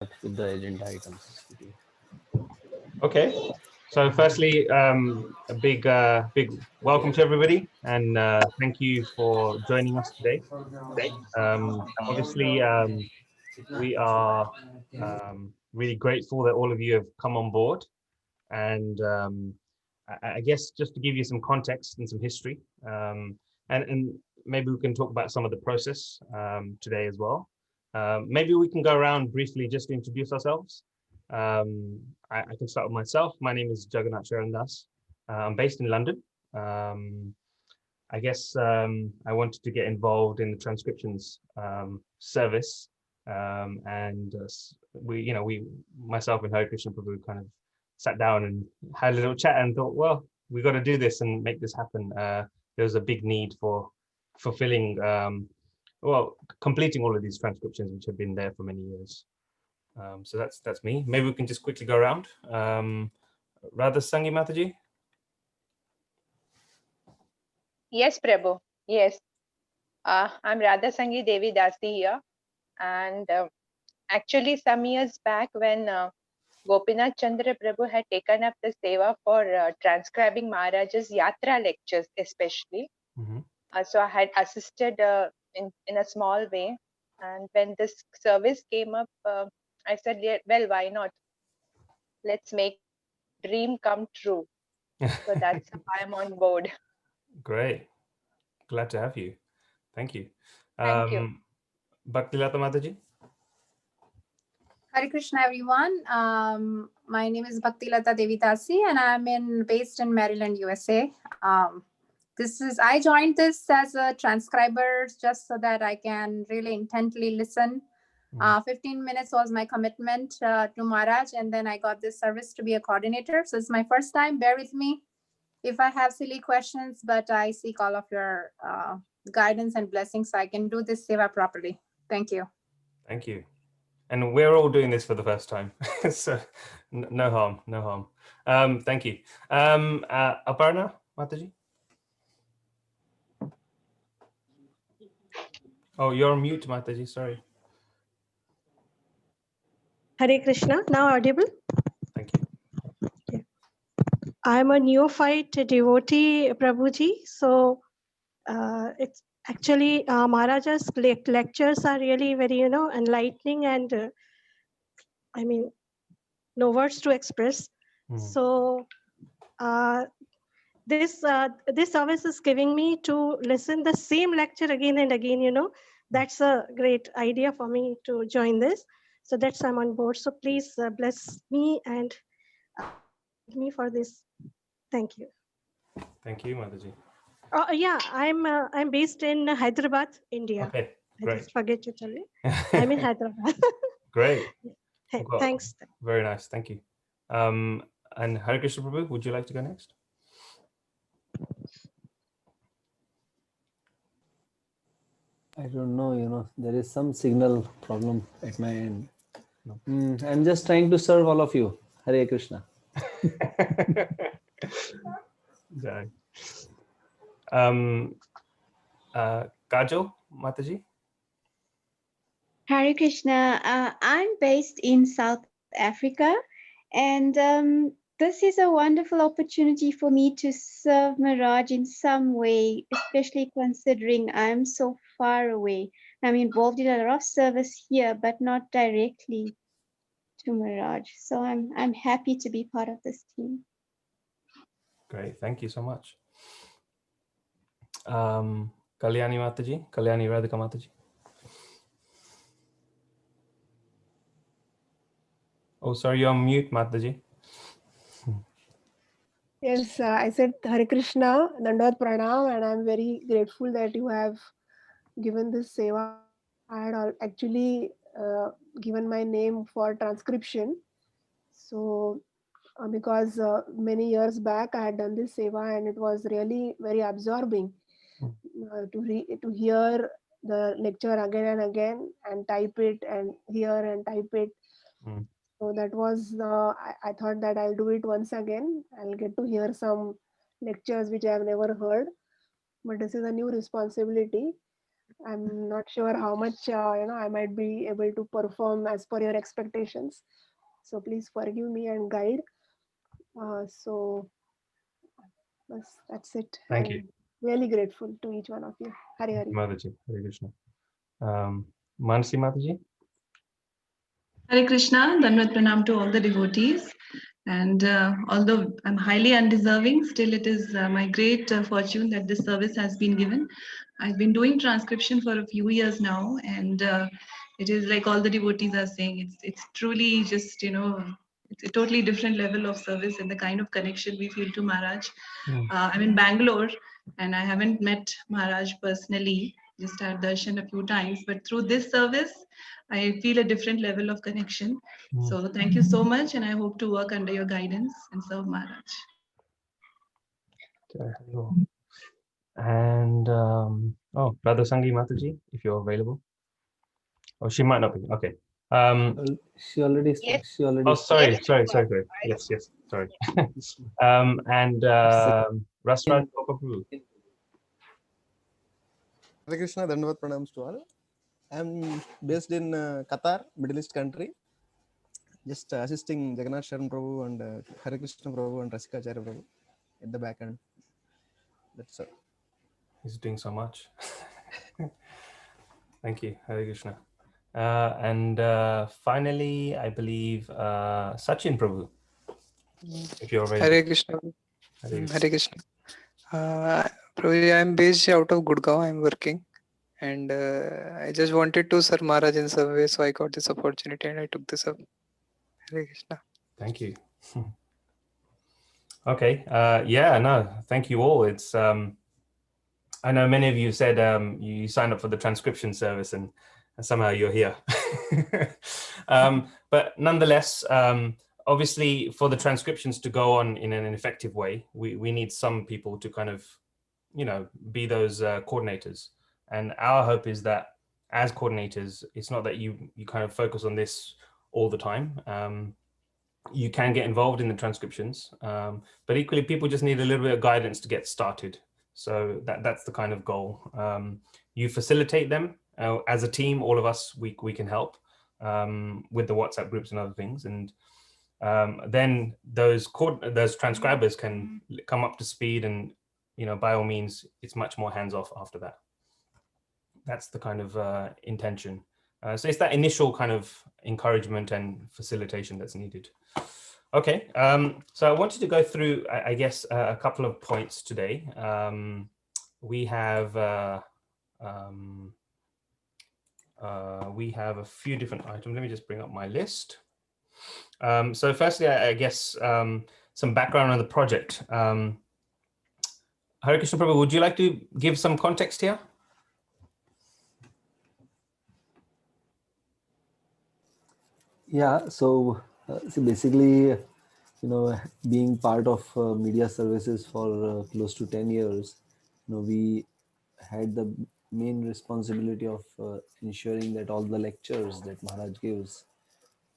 with the agenda items. Okay. So firstly, a big welcome to everybody, and thank you for joining us today. Obviously, we are really grateful that all of you have come on board, and I guess just to give you some context and some history, and maybe we can talk about some of the process today as well. Maybe we can go around briefly just to introduce ourselves. I can start with myself. My name is Jagannath Sharandas. I'm based in London. I guess I wanted to get involved in the transcriptions service, and myself and Hari Krishna Prabhu kind of sat down and had a little chat and thought, well, we got to do this and make this happen. There was a big need for fulfilling, completing all of these transcriptions, which have been there for many years. So that's me. Maybe we can just quickly go around. Radha Sangi Mataji. Yes, Prabhu. Yes. I'm Radha Sangi Devi Dasi here. And actually, some years back when Gopinath Chandra Prabhu had taken up the seva for transcribing Maharaj's Yatra lectures, especially. So I had assisted in a small way. And when this service came up, I said, yeah, well, why not? Let's make dream come true. So that's how I'm on board. Great. Glad to have you. Thank you. Thank you. Bhaktilata Mataji. Hare Krishna, everyone. My name is Bhaktilata Devitasi, and I'm based in Maryland, USA. I joined this as a transcriber just so that I can really intently listen. 15 minutes was my commitment to Maharaj, and then I got this service to be a coordinator. So it's my first time. Bear with me if I have silly questions, but I seek all of your guidance and blessings so I can do this seva properly. Thank you. Thank you. And we're all doing this for the first time, so no harm, no harm. Thank you. Aparna Mataji. Oh, you're on mute, Mataji, sorry. Hare Krishna, now audible? Thank you. Yeah. I'm a neophyte devotee, Prabhuji. So it's actually Maharaja's lectures are really very, enlightening and I mean, no words to express. So this service is giving me to listen the same lecture again and again, that's a great idea for me to join this. So that's I'm on board. So please bless me and me for this. Thank you. Thank you, Mataji. Yeah, I'm based in Hyderabad, India. Okay, great. I just forget to tell you. I'm in Hyderabad. Great. Well, thanks. Very nice. Thank you. And Hare Krishna Prabhu, would you like to go next? I don't know, there is some signal problem at my end. No. I'm just trying to serve all of you. Hare Krishna. Kajal Mataji. Hare Krishna. I'm based in South Africa, and this is a wonderful opportunity for me to serve Maharaj in some way, especially considering I'm so far away. I'm involved in a lot of service here, but not directly to Maharaj. So I'm happy to be part of this team. Great, thank you so much. Kalyani Mataji, Kalyani Radhika Mataji. Oh, sorry, you're on mute, Mataji. Yes, I said Hare Krishna, Dandavat Pranam, and I'm very grateful that you have given this seva. I had actually given my name for transcription. So, because many years back I had done this seva, and it was really very absorbing to hear the lecture again and again and type it and hear and type it. So that was, I thought that I'll do it once again. I'll get to hear some lectures which I have never heard, but this is a new responsibility. I'm not sure how much I might be able to perform as per your expectations. So please forgive me and guide. So that's it. Thank you. And really grateful to each one of you. Hari Hari. Mataji, Hare Krishna. Manasi Mataji? Hare Krishna, Dandavat Pranam to all the devotees. And although I'm highly undeserving, still it is my great fortune that this service has been given. I've been doing transcription for a few years now, and it is like all the devotees are saying, it's truly just, it's a totally different level of service and the kind of connection we feel to Maharaj. I'm in Bangalore, and I haven't met Maharaj personally, just had darshan a few times, but through this service, I feel a different level of connection. So thank you so much, and I hope to work under your guidance and serve Maharaj. And Radha Sangi Mataji, if you're available. Oh, she might not be. Okay. She already. Yes. She already. Oh, sorry. Yes, Sorry. Yes. Sorry. And Rasraj Prabhu. Hare Krishna, Dandavat Pranams to all. I'm based in Qatar, Middle East country. Just assisting Jagannath Sharan Prabhu and Hare Krishna Prabhu and Rasika Acharya Prabhu at the back end. That's all. He's doing so much. Thank you, Hare Krishna. And finally, I believe Sachin Prabhu, if you're available. Hare Krishna. Hare Krishna. Prabhuji, I am based out of Gurgaon. I am working, and I just wanted to serve Maharaj in some way, so I got this opportunity and I took this up. Hare Krishna. Thank you. Okay. Thank you all. It's I know many of you said you signed up for the transcription service and somehow you're here. But nonetheless, obviously for the transcriptions to go on in an effective way, we need some people to kind of, be those coordinators. And our hope is that as coordinators, it's not that you kind of focus on this all the time. You can get involved in the transcriptions, but equally people just need a little bit of guidance to get started. So that's the kind of goal. You facilitate them as a team. All of us, we can help with the WhatsApp groups and other things. And then those transcribers can come up to speed, and by all means, it's much more hands off after that. That's the kind of intention. So it's that initial kind of encouragement and facilitation that's needed. Okay, so I wanted to go through, I guess, a couple of points today. We have a few different items. Let me just bring up my list. So firstly, I guess some background on the project. Hare Krishna Prabhu, would you like to give some context here? Yeah. So basically, being part of media services for close to 10 years, we had the main responsibility of ensuring that all the lectures that Maharaj gives,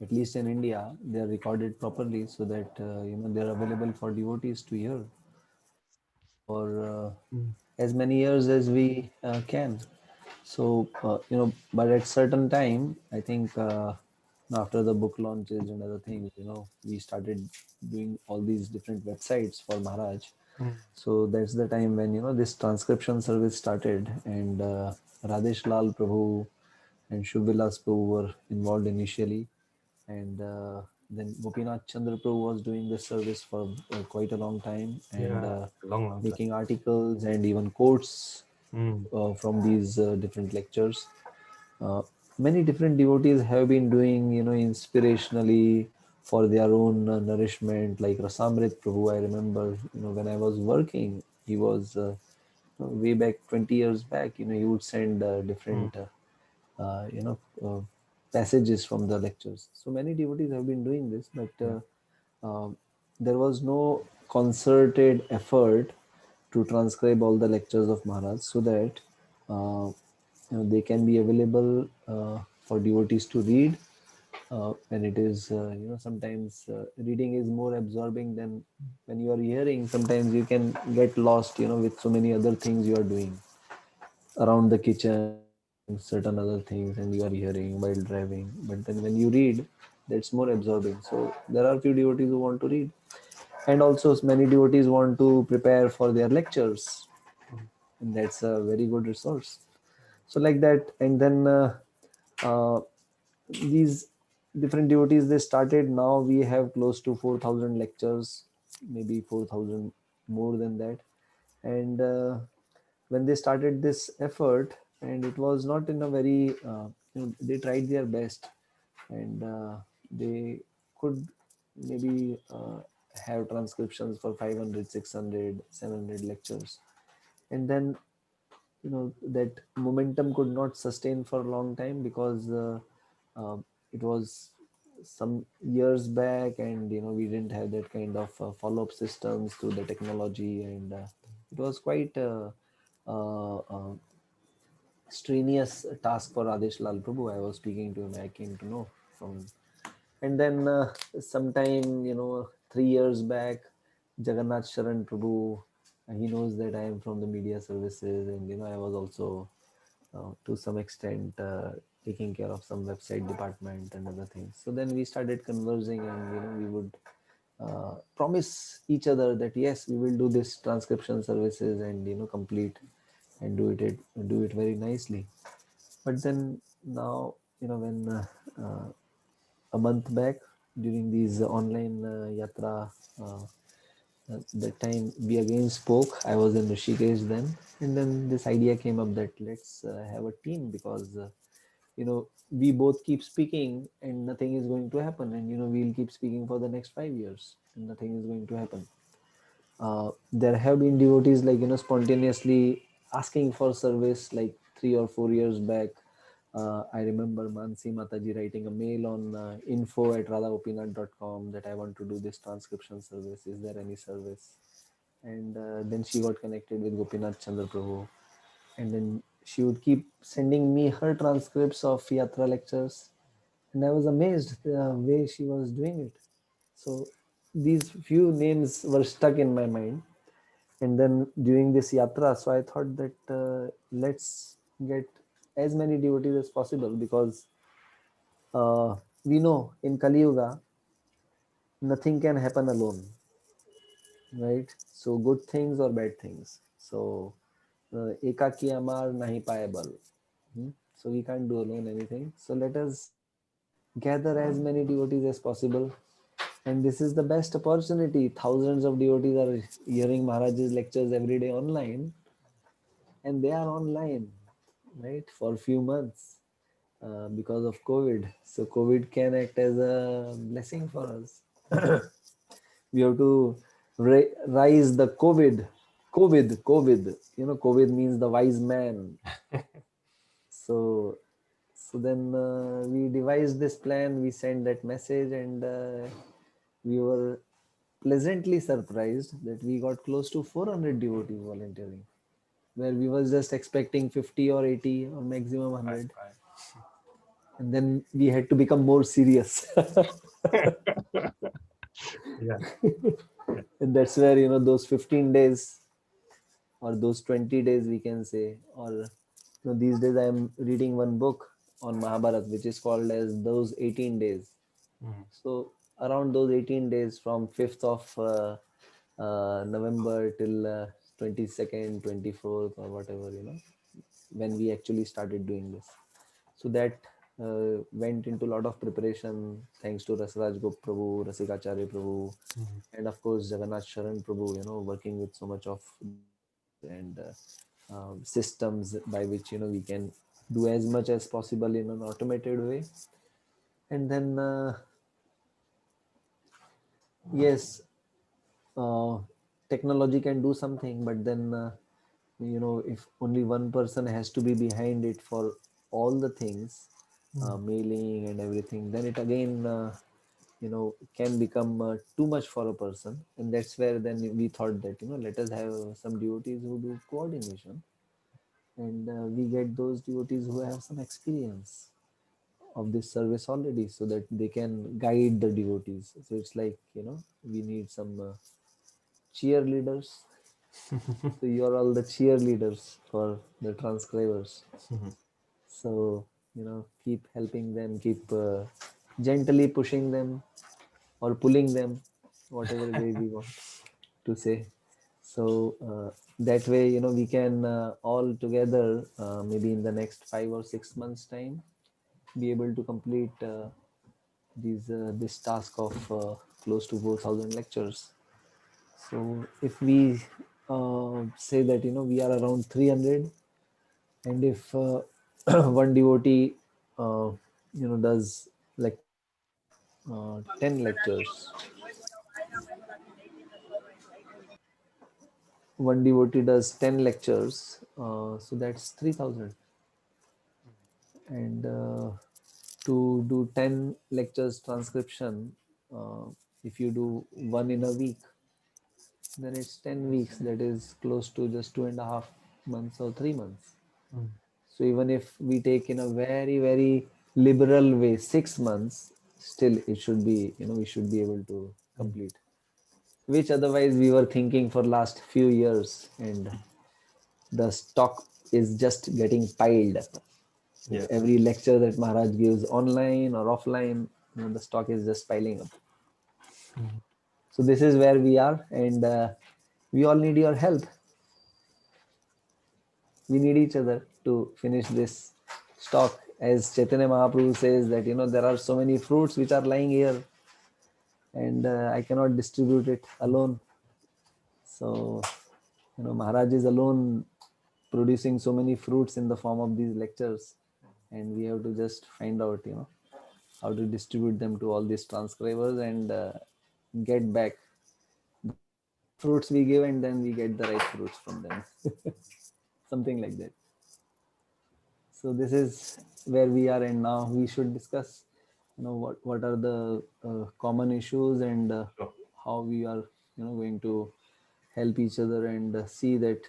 at least in India, they are recorded properly so that they're available for devotees to hear for as many years as we can. So but at certain time, I think after the book launches and other things, we started doing all these different websites for Maharaj. So that's the time when this transcription service started, and Radesh Lal Prabhu and Shubhilas Prabhu were involved initially, and then Gopinath Chandra Prabhu was doing this service for quite a long time, and long making articles and even quotes from these different lectures. Many different devotees have been doing, inspirationally for their own nourishment, like Rasamrit Prabhu. I remember, when I was working, he was way back 20 years back, he would send different, passages from the lectures. So many devotees have been doing this, but there was no concerted effort to transcribe all the lectures of Maharaj so that they can be available for devotees to read. And it is, sometimes reading is more absorbing than when you are hearing. Sometimes you can get lost, with so many other things you are doing around the kitchen doing certain other things and you are hearing while driving. But then when you read, that's more absorbing. So there are few devotees who want to read, and also many devotees want to prepare for their lectures, and that's a very good resource. So like that, and then uh, these different devotees they started. Now we have close to 4,000 lectures, maybe 4,000 more than that. And when they started this effort, and it was not in a very they tried their best, and they could maybe have transcriptions for 500, 600, 700 lectures. And then that momentum could not sustain for a long time, because it was some years back, and we didn't have that kind of follow-up systems through the technology, and it was quite strenuous task for Radesh Lal Prabhu. I was speaking to him, I came to know from. And then sometime, 3 years back, Jagannath Sharan Prabhu, he knows that I am from the media services, and I was also to some extent taking care of some website department and other things. So then we started conversing, and we would promise each other that yes, we will do this transcription services, and complete and do it very nicely. But then now, when a month back, during these online yatra, that time we again spoke. I was in Rishikesh then, and then this idea came up that let's have a team, because we both keep speaking and nothing is going to happen, and we'll keep speaking for the next 5 years and nothing is going to happen. There have been devotees, like spontaneously asking for service, like 3 or 4 years back. I remember Mansi Mataji writing a mail on info@radhagopinath.com that I want to do this transcription service. Is there any service? And then she got connected with Gopinath Chandra Prabhu, and then she would keep sending me her transcripts of yatra lectures, and I was amazed the way she was doing it. So these few names were stuck in my mind, and then during this yatra, so I thought that let's get as many devotees as possible, because uh, we know in Kali Yuga nothing can happen alone, right? So good things or bad things. So ekaki amar nahi paye bal. So we can't do alone anything. So let us gather as many devotees as possible. And this is the best opportunity. Thousands of devotees are hearing Maharaj's lectures every day online, and they are online, right, for a few months because of COVID. So COVID can act as a blessing for us. We have to rise the COVID. COVID means the wise man. So then we devised this plan, we sent that message, and we were pleasantly surprised that we got close to 400 devotees volunteering, where we was just expecting 50 or 80 or maximum 100. And then we had to become more serious. Yeah. And that's where, those 15 days or those 20 days, we can say, or these days I am reading one book on Mahabharat, which is called as Those 18 Days. So around those 18 days, from 5th of November till 22nd, 24th, or whatever, when we actually started doing this. So that went into a lot of preparation, thanks to Rasraj Gop Prabhu, Rasikacharya Prabhu, and of course Jagannath Sharan Prabhu, working with so much of devotees and systems by which we can do as much as possible in an automated way. And then yes, uh, technology can do something, but then if only one person has to be behind it for all the things, mailing and everything, then it again can become too much for a person. And that's where then we thought that let us have some devotees who do coordination, and we get those devotees who have some experience of this service already, so that they can guide the devotees. So it's like we need some cheerleaders. So you're all the cheerleaders for the transcribers. So, keep helping them, keep gently pushing them or pulling them, whatever way we want to say. So that way, we can all together, maybe in the next 5 or 6 months time, be able to complete this task of close to 4,000 lectures. So if we say that, we are around 300, and if one devotee, does like 10 lectures, one devotee does 10 lectures, so that's 3,000. And to do 10 lectures transcription, uh, if you do one in a week, then it's 10 weeks, that is close to just 2.5 months or 3 months. So even if we take in a very, very liberal way 6 months, still it should be, we should be able to complete, which otherwise we were thinking for last few years, and the stock is just getting piled up. With every lecture that Maharaj gives online or offline, the stock is just piling up. So this is where we are, and we all need your help. We need each other to finish this stock. As Chaitanya Mahaprabhu says that, there are so many fruits which are lying here, and I cannot distribute it alone. So, Maharaj is alone producing so many fruits in the form of these lectures, and we have to just find out, how to distribute them to all these transcribers and get back the wrong fruits we give, and then we get the right fruits from them. Something like that. So this is where we are, and now we should discuss, what are the common issues, and how we are, going to help each other, and see that,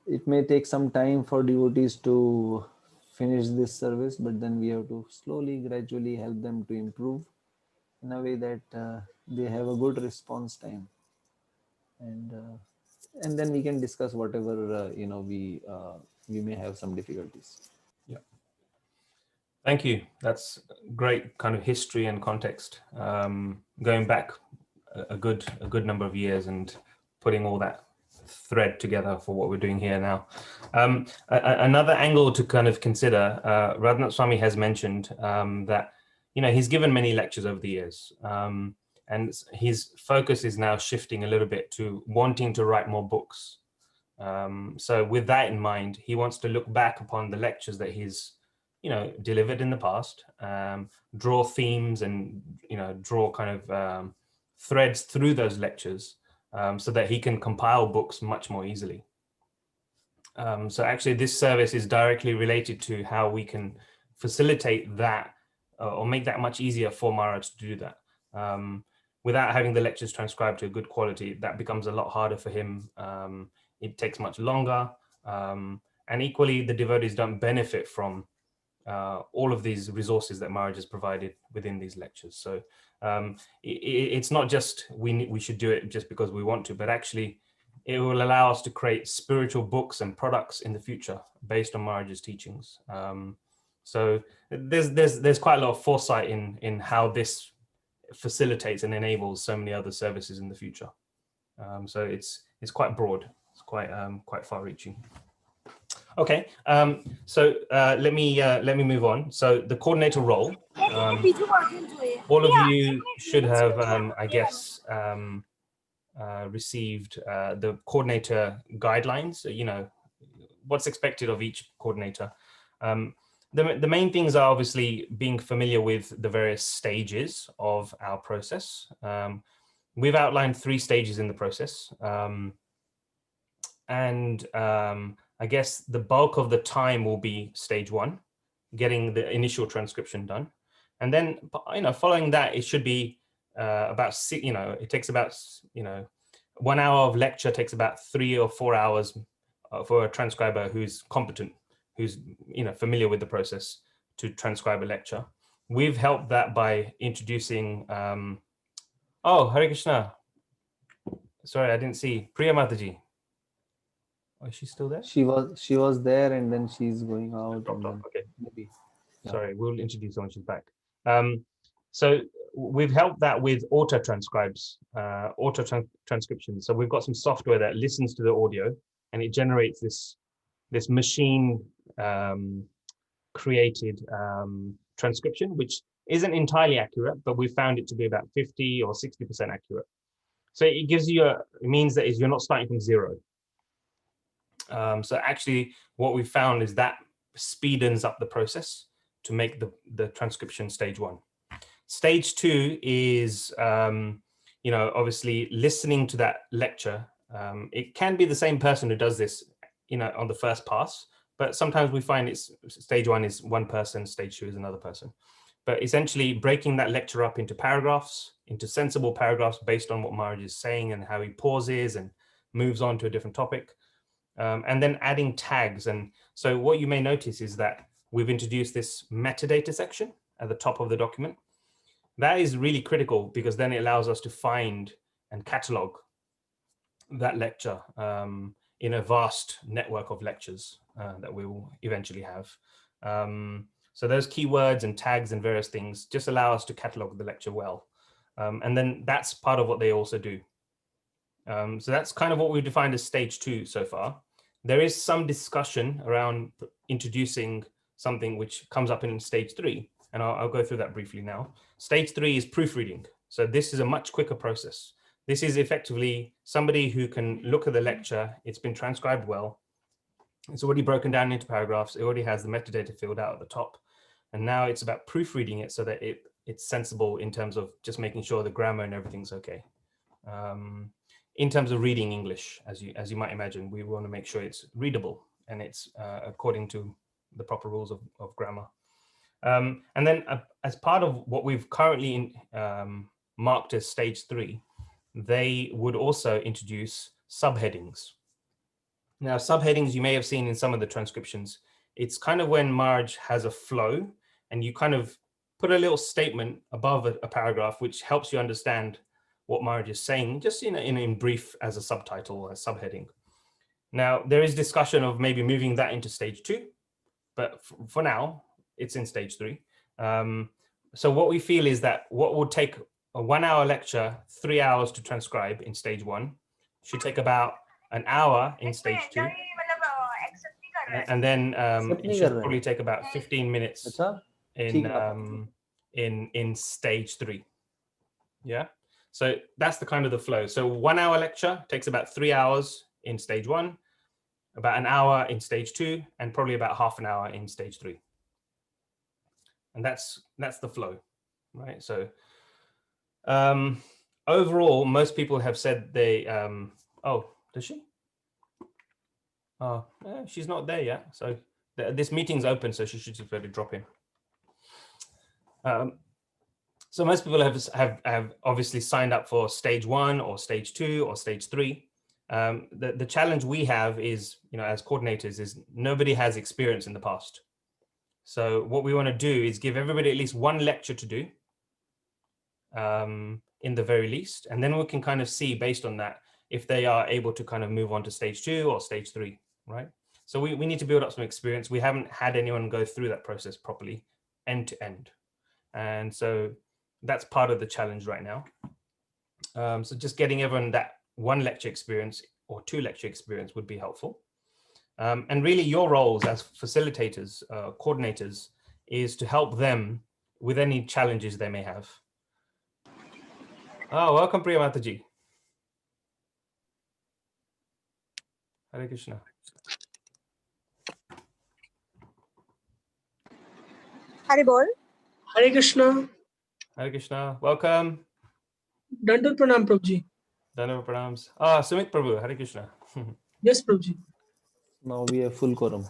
it may take some time for devotees to finish this service, but then we have to slowly, gradually help them to improve in a way that they have a good response time, and then we can discuss whatever we may have some difficulties. Yeah. Thank you. That's great kind of history and context, going back a good number of years and putting all that thread together for what we're doing here now. Another angle to kind of consider, Radhanath Swami has mentioned that, he's given many lectures over the years, and his focus is now shifting a little bit to wanting to write more books. So with that in mind, he wants to look back upon the lectures that he's delivered in the past, draw themes and, draw kind of threads through those lectures, so that he can compile books much more easily. So actually this service is directly related to how we can facilitate that, or make that much easier for Maharaj to do that. Without having the lectures transcribed to a good quality, that becomes a lot harder for him. It takes much longer, and equally the devotees don't benefit from all of these resources that Maharaj has provided within these lectures. So it's not just we should do it just because we want to, but actually it will allow us to create spiritual books and products in the future based on Maharaj's teachings. So there's quite a lot of foresight in how this facilitates and enables so many other services in the future. So it's quite broad. It's quite far-reaching. Okay, so let me move on. So the coordinator role, all of you should have, I guess, received the coordinator guidelines. What's expected of each coordinator. The main things are obviously being familiar with the various stages of our process. We've outlined 3 stages in the process. I guess the bulk of the time will be stage 1, getting the initial transcription done. And then, following that, it should be about, it takes about, 1 hour of lecture takes about 3 or 4 hours for a transcriber who's competent, who's, familiar with the process to transcribe a lecture. We've helped that by introducing, oh, Hare Krishna. Sorry, I didn't see. Priya Mataji. Oh, is she still there? She was there, and then she's going out, Dropped and off. then Okay. maybe. Yeah. Sorry, we'll introduce her when she's back. So we've helped that with auto transcribes, transcription. So we've got some software that listens to the audio and it generates this machine created transcription, which isn't entirely accurate, but we found it to be about 50 or 60% accurate. So it gives you it means that you're not starting from zero. So actually what we found is that speedens up the process to make the transcription stage 1. Stage 2 is, obviously listening to that lecture. It can be the same person who does this, on the first pass, but sometimes we find it's stage 1 is one person, stage 2 is another person. But essentially breaking that lecture up into paragraphs, into sensible paragraphs based on what Maharaj is saying and how he pauses and moves on to a different topic. And then adding tags. And so what you may notice is that we've introduced this metadata section at the top of the document. That is really critical because then it allows us to find and catalog that lecture in a vast network of lectures that we will eventually have. So those keywords and tags and various things just allow us to catalog the lecture well. And then that's part of what they also do. So that's kind of what we've defined as stage 2 so far. There is some discussion around introducing something which comes up in stage 3, and I'll go through that briefly now. Stage 3 is proofreading. So this is a much quicker process. This is effectively somebody who can look at the lecture, it's been transcribed well, it's already broken down into paragraphs, it already has the metadata filled out at the top, and now it's about proofreading it so that it's sensible in terms of just making sure the grammar and everything's okay. In terms of reading English, as you might imagine, we want to make sure it's readable and it's according to the proper rules of grammar. And then as part of what we've currently marked as stage 3, they would also introduce subheadings. Now, subheadings you may have seen in some of the transcriptions. It's kind of when Marge has a flow and you kind of put a little statement above a paragraph, which helps you understand what Marge is saying, just in brief as a subtitle or a subheading. Now, there is discussion of maybe moving that into stage 2, but for now, it's in stage 3. So what we feel is that what would take a 1-hour lecture, 3 hours to transcribe in stage 1, should take about an hour in stage 2. And then it should probably take about 15 minutes in stage 3. Yeah. So that's the kind of the flow. So 1-hour lecture takes about 3 hours in stage 1, about an hour in stage 2, and probably about half an hour in stage 3. And that's the flow, right? So overall, most people have said they, oh, does she? Oh, she's not there yet. So this meeting's open, so she should just be able to drop in. So most people have obviously signed up for stage 1 or stage 2 or stage 3. The challenge we have is, as coordinators, is nobody has experience in the past. So what we want to do is give everybody at least one lecture to do, in the very least, and then we can kind of see based on that if they are able to kind of move on to stage 2 or stage 3, right? So we need to build up some experience. We haven't had anyone go through that process properly, end to end. And so that's part of the challenge right now. So just getting everyone that 1 lecture experience or 2 lecture experience would be helpful. And really your roles as facilitators, coordinators, is to help them with any challenges they may have. Oh, welcome Priya Mataji. Hare Krishna. Hare Bol. Hare Krishna. Hare Krishna. Welcome. Dandavat Pranam, Prabhuji. Dandavat Pranams. Ah, Sumit Prabhu. Hare Krishna. Yes, Prabhuji. Now we have full quorum.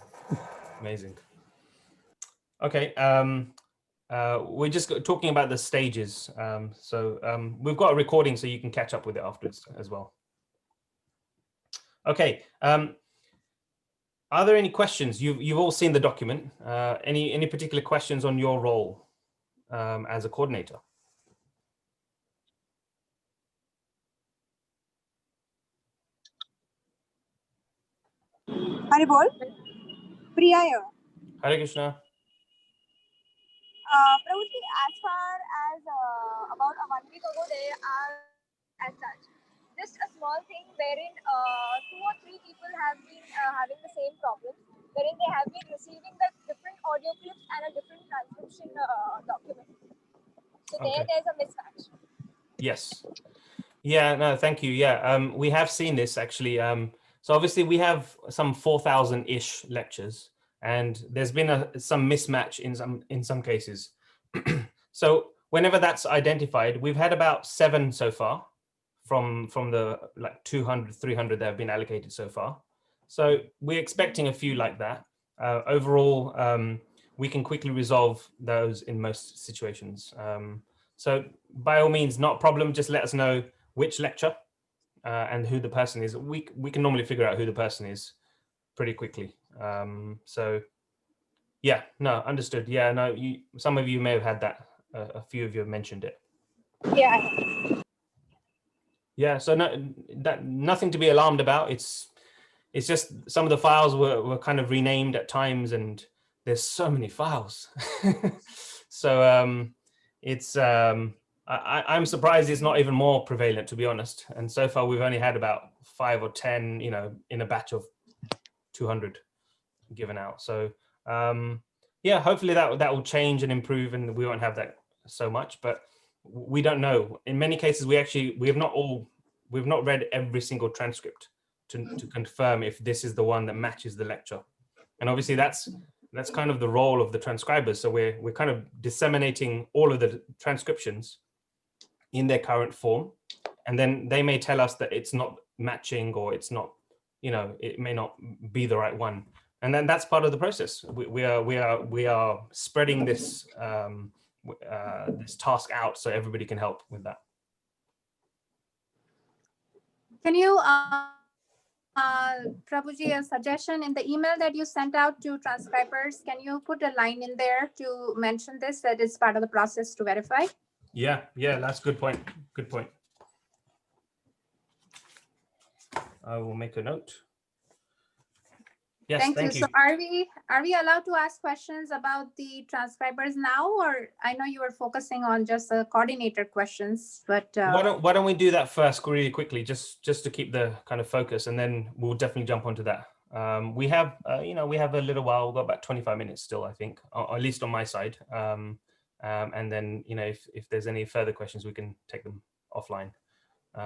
Amazing. Okay. We're just talking about the stages. So we've got a recording so you can catch up with it afterwards as well. Okay. Are there any questions? You've all seen the document. Any particular questions on your role as a coordinator? Hari bol. Priya here. Hare Krishna. Prabhuji, as far as about a 1 week ago, there are as such just a small thing wherein 2 or 3 people have been having the same problem, wherein they have been receiving the different audio clips and a different transcription document. So Okay. there's a mismatch. Yes. Yeah, no, thank you. Yeah, we have seen this actually. So obviously we have some 4,000-ish lectures, and there's been some mismatch in some cases. So whenever that's identified, we've had about 7 so far from the like 200, 300 that have been allocated so far. So we're expecting a few like that. Overall, we can quickly resolve those in most situations. So by all means, not a problem. Just let us know which lecture and who the person is. We can normally figure out who the person is pretty quickly. So yeah, no, understood. Yeah, no, some of you may have had that. A few of you have mentioned it. Yeah. Yeah, so nothing to be alarmed about. It's just some of the files were kind of renamed at times, and there's so many files. So it's I'm surprised it's not even more prevalent, to be honest. And so far we've only had about 5 or 10, in a batch of 200 given out. So yeah, hopefully that will change and improve, and we won't have that so much. But we don't know. In many cases, we have not read every single transcript to confirm if this is the one that matches the lecture. And obviously that's kind of the role of the transcribers. So we're kind of disseminating all of the transcriptions in their current form, and then they may tell us that it's not matching, or it's not, it may not be the right one. And then that's part of the process. We are spreading this this task out so everybody can help with that. Can you, Prabhuji, a suggestion in the email that you sent out to transcribers, can you put a line in there to mention this, that it's part of the process to verify? Yeah, that's a good point. Good point. I will make a note. Yes, thank you. So are we allowed to ask questions about the transcribers now, or I know you were focusing on just the coordinator questions, but why don't we do that first really quickly, just to keep the kind of focus, and then we'll definitely jump onto that. We have we have a little while. We've got about 25 minutes still, I think, or at least on my side. And then if there's any further questions, we can take them offline.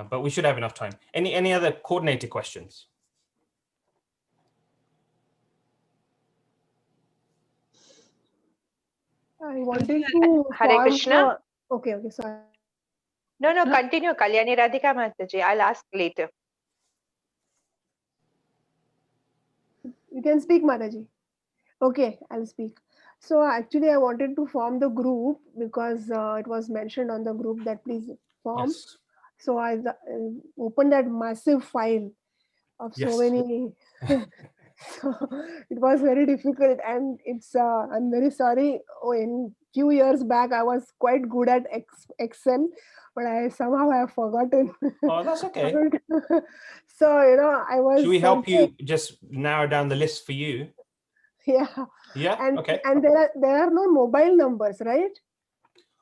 But we should have enough time. Any other coordinator questions? I wanted to Hare Krishna. Okay, sorry. No, continue, Kalyani Radhika Mataji. I'll ask later. You can speak, Mataji. Okay, I'll speak. So actually, I wanted to form the group because it was mentioned on the group that please form. Yes. So I opened that massive file of so many. So it was very difficult, and it's I'm very sorry. In few years back I was quite good at Excel, but I somehow have forgotten. Oh, that's okay. So I was. Should we help you just narrow down the list for you? Yeah. And okay. And there are no mobile numbers, right?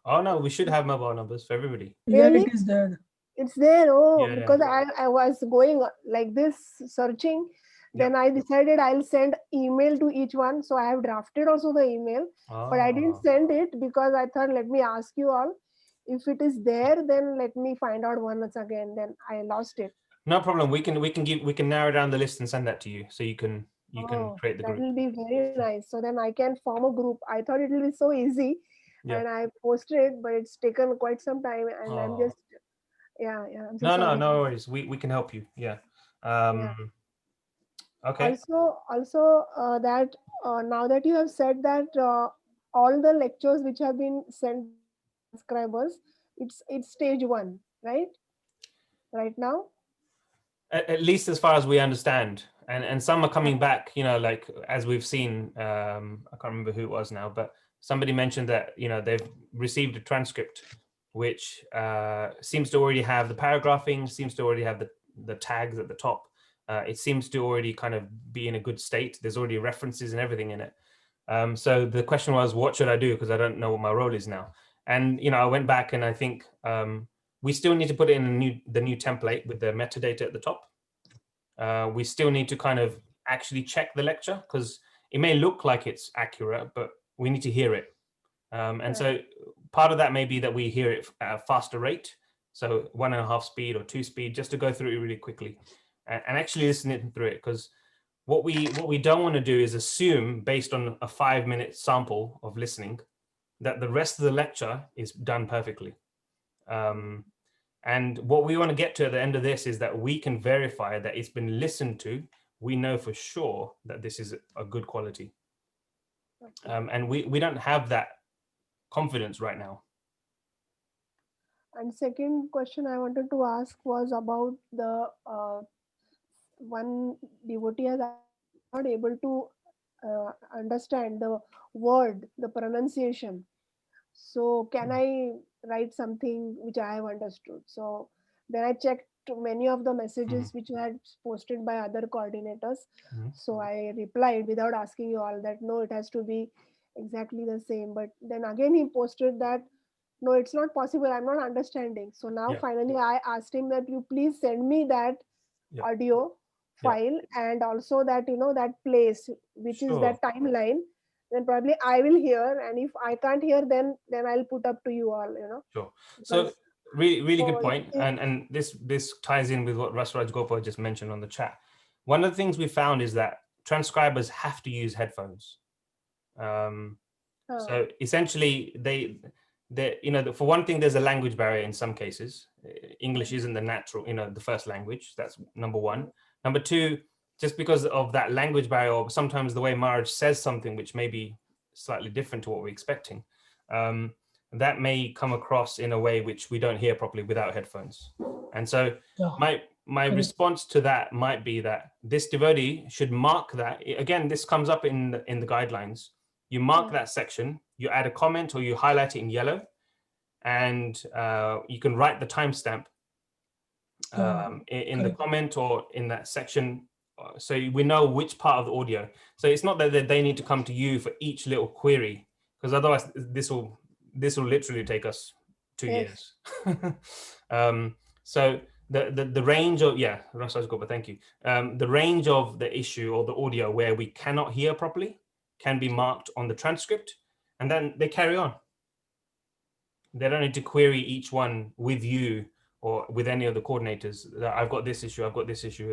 Oh no, we should have mobile numbers for everybody. Really? Yeah, it is there. It's there. Oh, Yeah, because I was going like this searching. Then I decided I'll send email to each one. So I have drafted also the email, but I didn't send it because I thought, let me ask you all. If it is there, then let me find out once again. Then I lost it. No problem. We can narrow down the list and send that to you, so you can create the group. That will be very nice. So then I can form a group. I thought it will be so easy, and I posted it, but it's taken quite some time, and I'm just I'm so sorry. No worries. We can help you. Yeah. Okay. Also, that now that you have said that all the lectures which have been sent to the transcribers, it's stage 1, right? Right now. At least as far as we understand, and some are coming back. Like as we've seen. I can't remember who it was now, but somebody mentioned that they've received a transcript which seems to already have the paragraphing, seems to already have the tags at the top. it seems to already kind of be in a good state. There's already references and everything in it. So the question was, what should I do? Because I don't know what my role is now. And I went back and I think we still need to put it in the new template with the metadata at the top. We still need to kind of actually check the lecture, because it may look like it's accurate, but we need to hear it. And so part of that may be that we hear it at a faster rate, so 1.5 speed or 2 speed, just to go through it really quickly and actually listen through it. Because what we don't want to do is assume, based on a 5-minute sample of listening, that the rest of the lecture is done perfectly. And what we want to get to at the end of this is that we can verify that it's been listened to. We know for sure that this is a good quality. And we don't have that confidence right now. And second question I wanted to ask was about the one devotee has not able to understand the word, the pronunciation. So can I write something which I have understood? So then I checked many of the messages which you had posted by other coordinators. So I replied without asking you all that no, it has to be exactly the same. But then again he posted that no, it's not possible. I'm not understanding. So now finally I asked him that you please send me that audio file and also that that place which is that timeline. Then probably I will hear, and if I can't hear, then I'll put up to you all. Sure. So really good point. And this ties in with what Rasraj Gopal just mentioned on the chat. One of the things we found is that transcribers have to use headphones. So essentially they for one thing, there's a language barrier in some cases. English isn't the natural, the first language. That's number one. Number two, just because of that language barrier, or sometimes the way Maharaj says something which may be slightly different to what we're expecting, that may come across in a way which we don't hear properly without headphones. And so my response to that might be that this devotee should mark that. Again, this comes up in the guidelines. You mark that section, you add a comment or you highlight it in yellow, and you can write the timestamp in the comment or in that section, so we know which part of the audio. So it's not that they need to come to you for each little query, because otherwise this will literally take us 2 years. So the range of Rasaj Gopa, thank you. The range of the issue or the audio where we cannot hear properly can be marked on the transcript, and then they carry on. They don't need to query each one with you or with any of the coordinators. I've got this issue,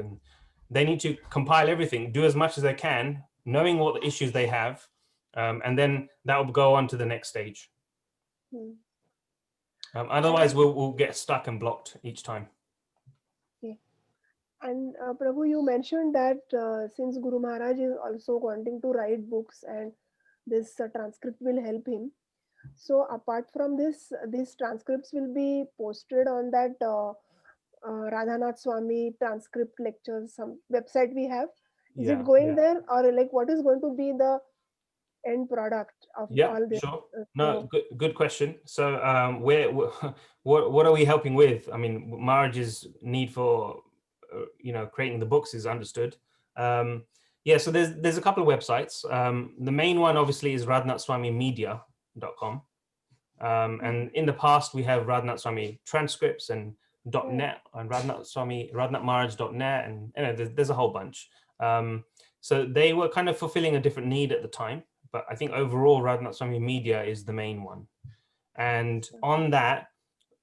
and they need to compile everything, do as much as they can, knowing what the issues they have, and then that will go on to the next stage. Otherwise, we'll get stuck and blocked each time. And Prabhu, you mentioned that since Guru Maharaj is also wanting to write books and this transcript will help him. So apart from this, these transcripts will be posted on that Radhanath Swami transcript lectures, some website we have. Is it going there, or like what is going to be the end product of all this? Sure. No, good question. So what are we helping with? I mean, Maharaj's need for creating the books is understood. So there's a couple of websites. The main one obviously is radhanathswamimedia.com. And in the past we have Radhanath Swami transcripts and .net and radhanathmaharaj.net, and there's a whole bunch. So they were kind of fulfilling a different need at the time, but I think overall Radhanath Swami Media is the main one. And on that,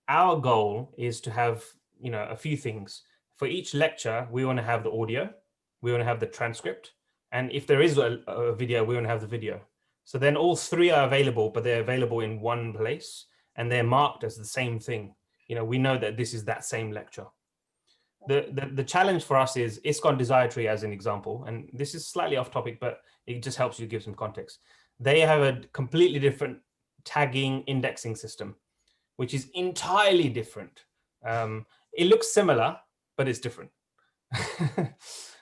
our goal is to have a few things. For each lecture, we want to have the audio, we want to have the transcript, and if there is a video, we want to have the video. So then all three are available, but they're available in one place, and they're marked as the same thing. We know that this is that same lecture. The challenge for us is ISKCON Desiratory as an example, and this is slightly off topic, but it just helps you give some context. They have a completely different tagging indexing system, which is entirely different. It looks similar, but it's different.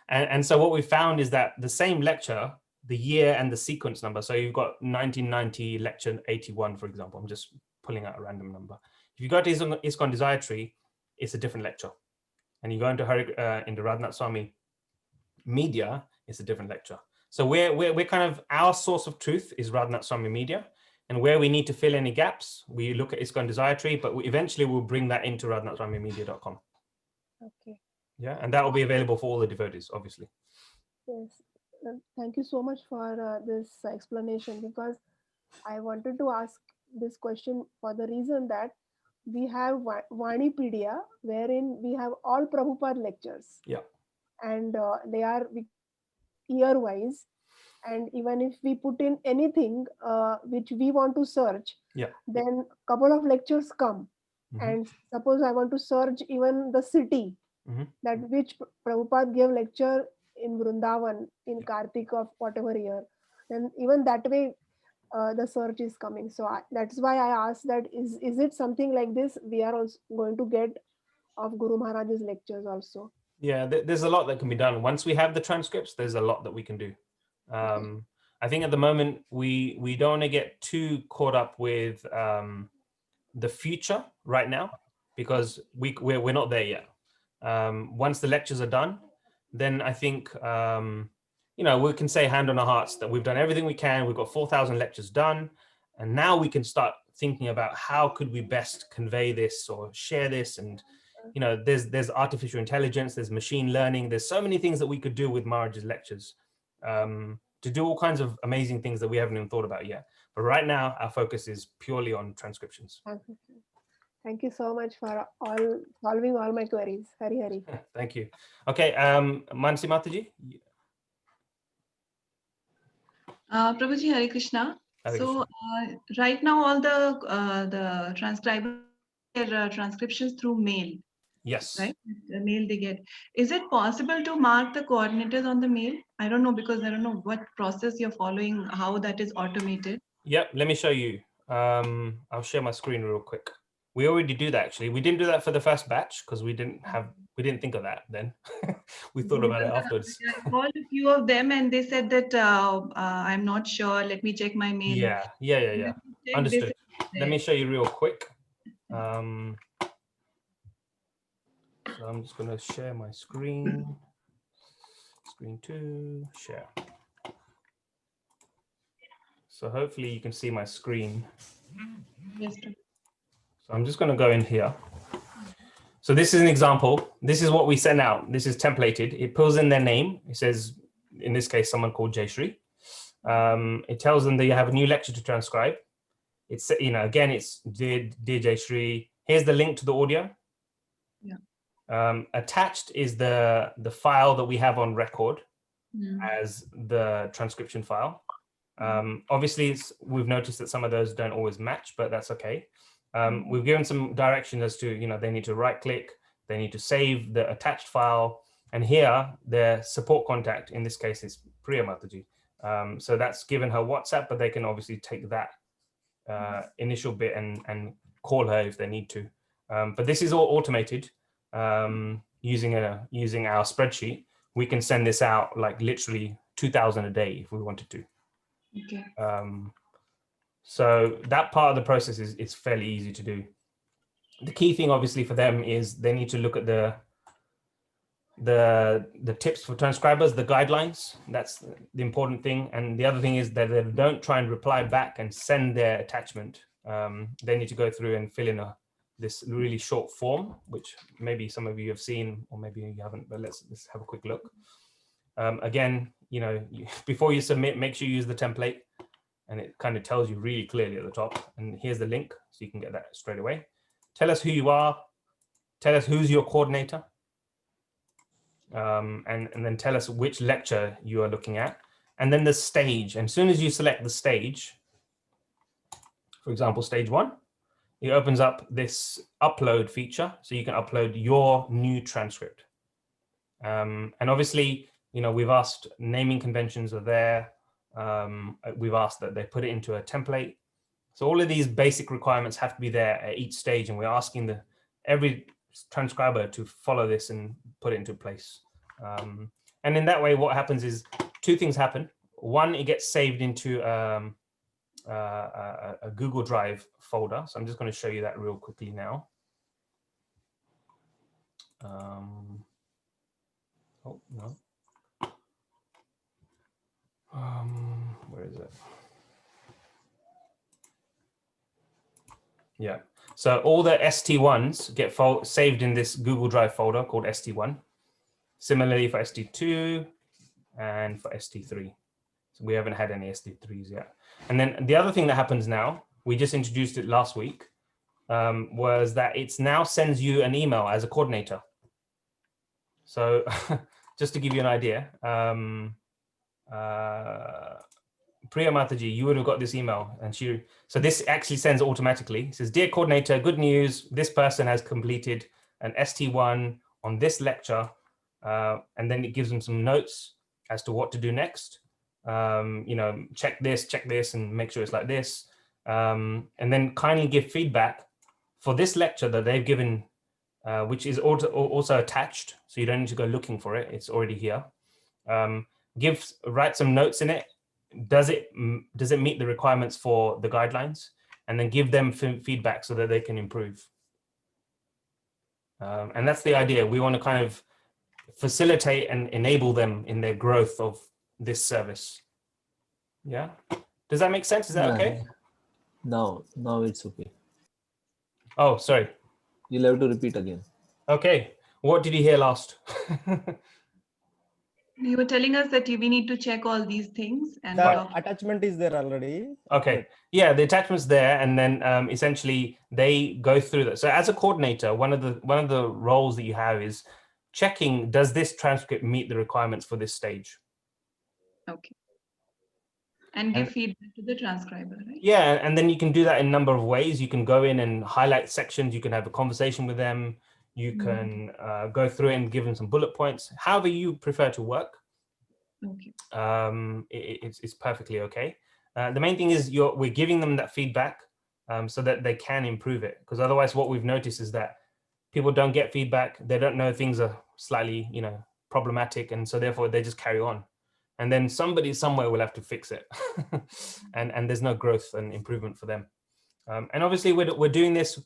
and so what we found is that the same lecture, the year and the sequence number, so you've got 1990 lecture 81, for example, I'm just pulling out a random number. If you go to ISKCON Desiratory, it's a different lecture. And you go into Radhanath Swami, media, it's a different lecture. So we're kind of, our source of truth is Radhanath Swami Media. And where we need to fill any gaps, we look at ISKCON Desire Tree, but eventually we'll bring that into radhanathswamimedia.com. Okay. Yeah, and that will be available for all the devotees, obviously. Yes. Thank you so much for this explanation, because I wanted to ask this question for the reason that we have Vanipedia, wherein we have all Prabhupada lectures. Yeah. And they are year wise. And even if we put in anything which we want to search, yeah, then couple of lectures come. And suppose I want to search even the city that which Prabhupada gave lecture in Vrindavan in Kartik of whatever year, then even that way the search is coming. So that's why I asked that is it something like this we are also going to get of Guru Maharaj's lectures also? Yeah, there's a lot that can be done. Once we have the transcripts, there's a lot that we can do. I think at the moment we don't want to get too caught up with the future right now, because we're not there yet. Once the lectures are done, then I think you know, we can say hand on our hearts that we've done everything we can. We've got 4,000 lectures done, and now we can start thinking about how could we best convey this or share this. And you know, there's artificial intelligence, there's machine learning, there's so many things that we could do with Maharaj's lectures to do all kinds of amazing things that we haven't even thought about yet. But right now, our focus is purely on transcriptions. Thank you so much for solving all my queries. Hari Hari. Thank you. Okay, Mansi Mataji. Prabhuji, Hare Krishna. Hare So right now all the transcribers get transcriptions through mail. Yes. Right? The mail they get. Is it possible to mark the coordinators on the mail? I don't know, because I don't know what process you're following, how that is automated. Yep, let me show you. I'll share my screen real quick. We already do that actually. We didn't do that for the first batch because we didn't think of that then. We thought about it afterwards. I called a few of them and they said that I'm not sure. Let me check my mail. Yeah. Understood. Let me show you real quick. So I'm just going to share my screen. Screen 2, share. So hopefully you can see my screen. Yes. So I'm just going to go in here. So this is an example. This is what we send out. This is templated. It pulls in their name. It says, in this case, someone called Jayshree. It tells them that you have a new lecture to transcribe. It's, you know, again, it's dear Jayshree. Here's the link to the audio. Yeah. Attached is the file that we have on record as the transcription file. Obviously, we've noticed that some of those don't always match, but that's okay. We've given some direction as to, you know, they need to right click, they need to save the attached file. And here, their support contact, in this case, is Priya Mataji. So that's given her WhatsApp, but they can obviously take that initial bit and call her if they need to. But this is all automated using our spreadsheet. We can send this out like literally 2,000 a day if we wanted to. Okay. So that part of the process is fairly easy to do. The key thing obviously for them is they need to look at the tips for transcribers, the guidelines. That's the important thing. And the other thing is that they don't try and reply back and send their attachment. They need to go through and fill in this really short form, which maybe some of you have seen, or maybe you haven't, but let's have a quick look. Again, you know, before you submit, make sure you use the template, and it kind of tells you really clearly at the top. And here's the link, so you can get that straight away. Tell us who you are. Tell us who's your coordinator. And then tell us which lecture you are looking at. And then the stage. And as soon as you select the stage, for example, stage 1, it opens up this upload feature. So you can upload your new transcript. And obviously, you know, we've asked naming conventions are there. We've asked that they put it into a template. So all of these basic requirements have to be there at each stage. And we're asking every transcriber to follow this and put it into place. And in that way, what happens is 2 things happen. One, it gets saved into a Google Drive folder. So I'm just going to show you that real quickly now. Oh, no. Where is it? Yeah. So all the ST1s get saved in this Google Drive folder called ST1. Similarly for ST2 and for ST3. So we haven't had any ST3s yet. And then the other thing that happens now, we just introduced it last week, was that it's now sends you an email as a coordinator. So just to give you an idea, Priya Mataji, you would have got this email, and so this actually sends automatically. It says, "Dear coordinator, good news. This person has completed an ST1 on this lecture," and then it gives them some notes as to what to do next. Check this, and make sure it's like this, and then kindly give feedback for this lecture that they've given, which is also attached, so you don't need to go looking for it. It's already here. Write some notes in it. Does it meet the requirements for the guidelines? And then give them feedback so that they can improve. And that's the idea. We want to kind of facilitate and enable them in their growth of this service. Yeah. Does that make sense? Is that okay? No, it's okay. Oh, sorry. You'll have to repeat again. Okay. What did you hear last? You were telling us that we need to check all these things, and the attachment is there already. Okay. Yeah, the attachment's there, and then essentially they go through that. So as a coordinator, one of the roles that you have is checking, does this transcript meet the requirements for this stage? Okay. And give feedback to the transcriber, right? Yeah, and then you can do that in a number of ways. You can go in and highlight sections. You can have a conversation with them. You can go through it and give them some bullet points. However you prefer to work, okay. It's perfectly okay. The main thing is we're giving them that feedback so that they can improve it. Because otherwise, what we've noticed is that people don't get feedback. They don't know things are slightly, problematic, and so therefore they just carry on. And then somebody somewhere will have to fix it, and there's no growth and improvement for them. And obviously, we're doing this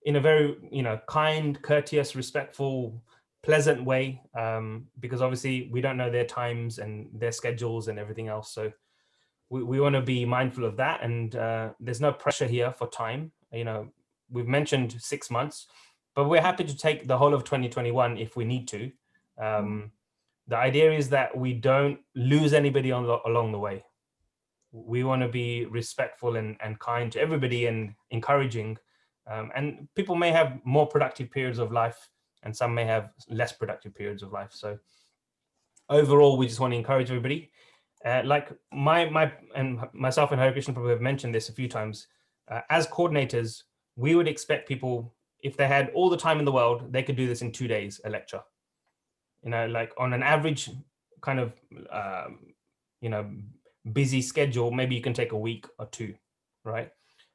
in a very kind, courteous, respectful, pleasant way, because obviously we don't know their times and their schedules and everything else. So we want to be mindful of that, and there's no pressure here for time. We've mentioned 6 months, but we're happy to take the whole of 2021 if we need to. The idea is that we don't lose anybody along the way. We want to be respectful and kind to everybody and encouraging. And people may have more productive periods of life, and some may have less productive periods of life. So overall, we just want to encourage everybody. Like myself and Hare Krishna probably have mentioned this a few times. As coordinators, we would expect people, if they had all the time in the world, they could do this in 2 days, a lecture. Like on an average kind of, busy schedule, maybe you can take a week or 2, right?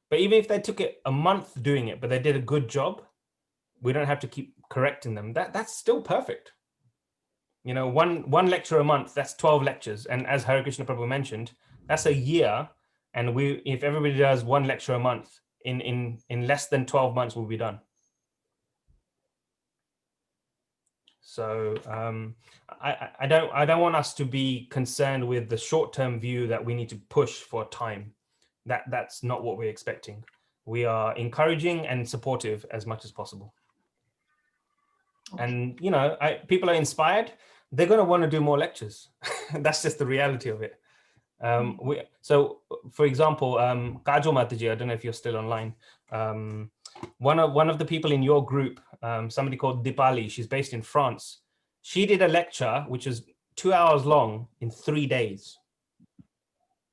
But even if they took it a month doing it, but they did a good job, we don't have to keep correcting them. That's still perfect. One lecture a month, that's 12 lectures. And as Hare Krishna Prabhu mentioned, that's a year. And if everybody does 1 lecture a month, in less than 12 months, we'll be done. So I don't want us to be concerned with the short-term view that we need to push for time. That's not what we're expecting. We are encouraging and supportive as much as possible. Okay. And people are inspired. They're going to want to do more lectures. That's just the reality of it. So, for example, Kajol Mataji, I don't know if you're still online. One of the people in your group, somebody called Dipali, she's based in France. She did a lecture which was 2 hours long in 3 days.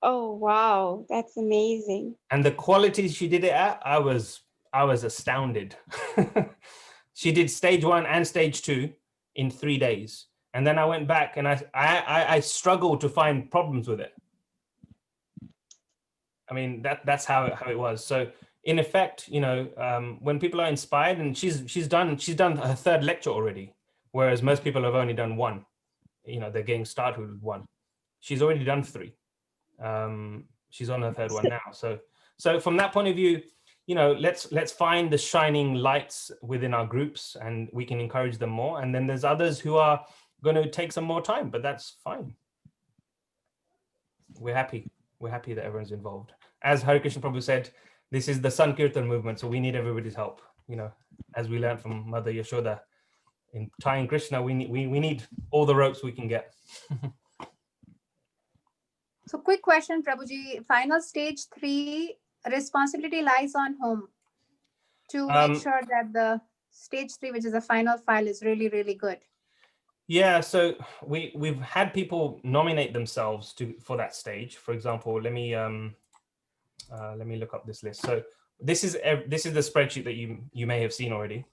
Oh wow, that's amazing! And the quality she did it at, I was astounded. She did stage 1 and stage 2 in 3 days, and then I went back and I struggled to find problems with it. I mean, that's how it was. So in effect, when people are inspired, and she's done her 3rd lecture already, whereas most people have only done 1. They're getting started with 1. She's already done 3. She's on her 3rd one now. So from that point of view, let's find the shining lights within our groups, and we can encourage them more. And then there's others who are going to take some more time, but that's fine. we're happy. We're happy that everyone's involved. As Hare Krishna Prabhu said, this is the Sankirtan movement, so we need everybody's help. You know, as we learned from Mother Yashoda, in tying Krishna, we need all the ropes we can get. So quick question, Prabhuji. Final stage 3, responsibility lies on whom to make sure that the stage 3, which is the final file, is really, really good? Yeah, so we've had people nominate themselves for that stage. For example, let me look up this list. So this is the spreadsheet that you may have seen already.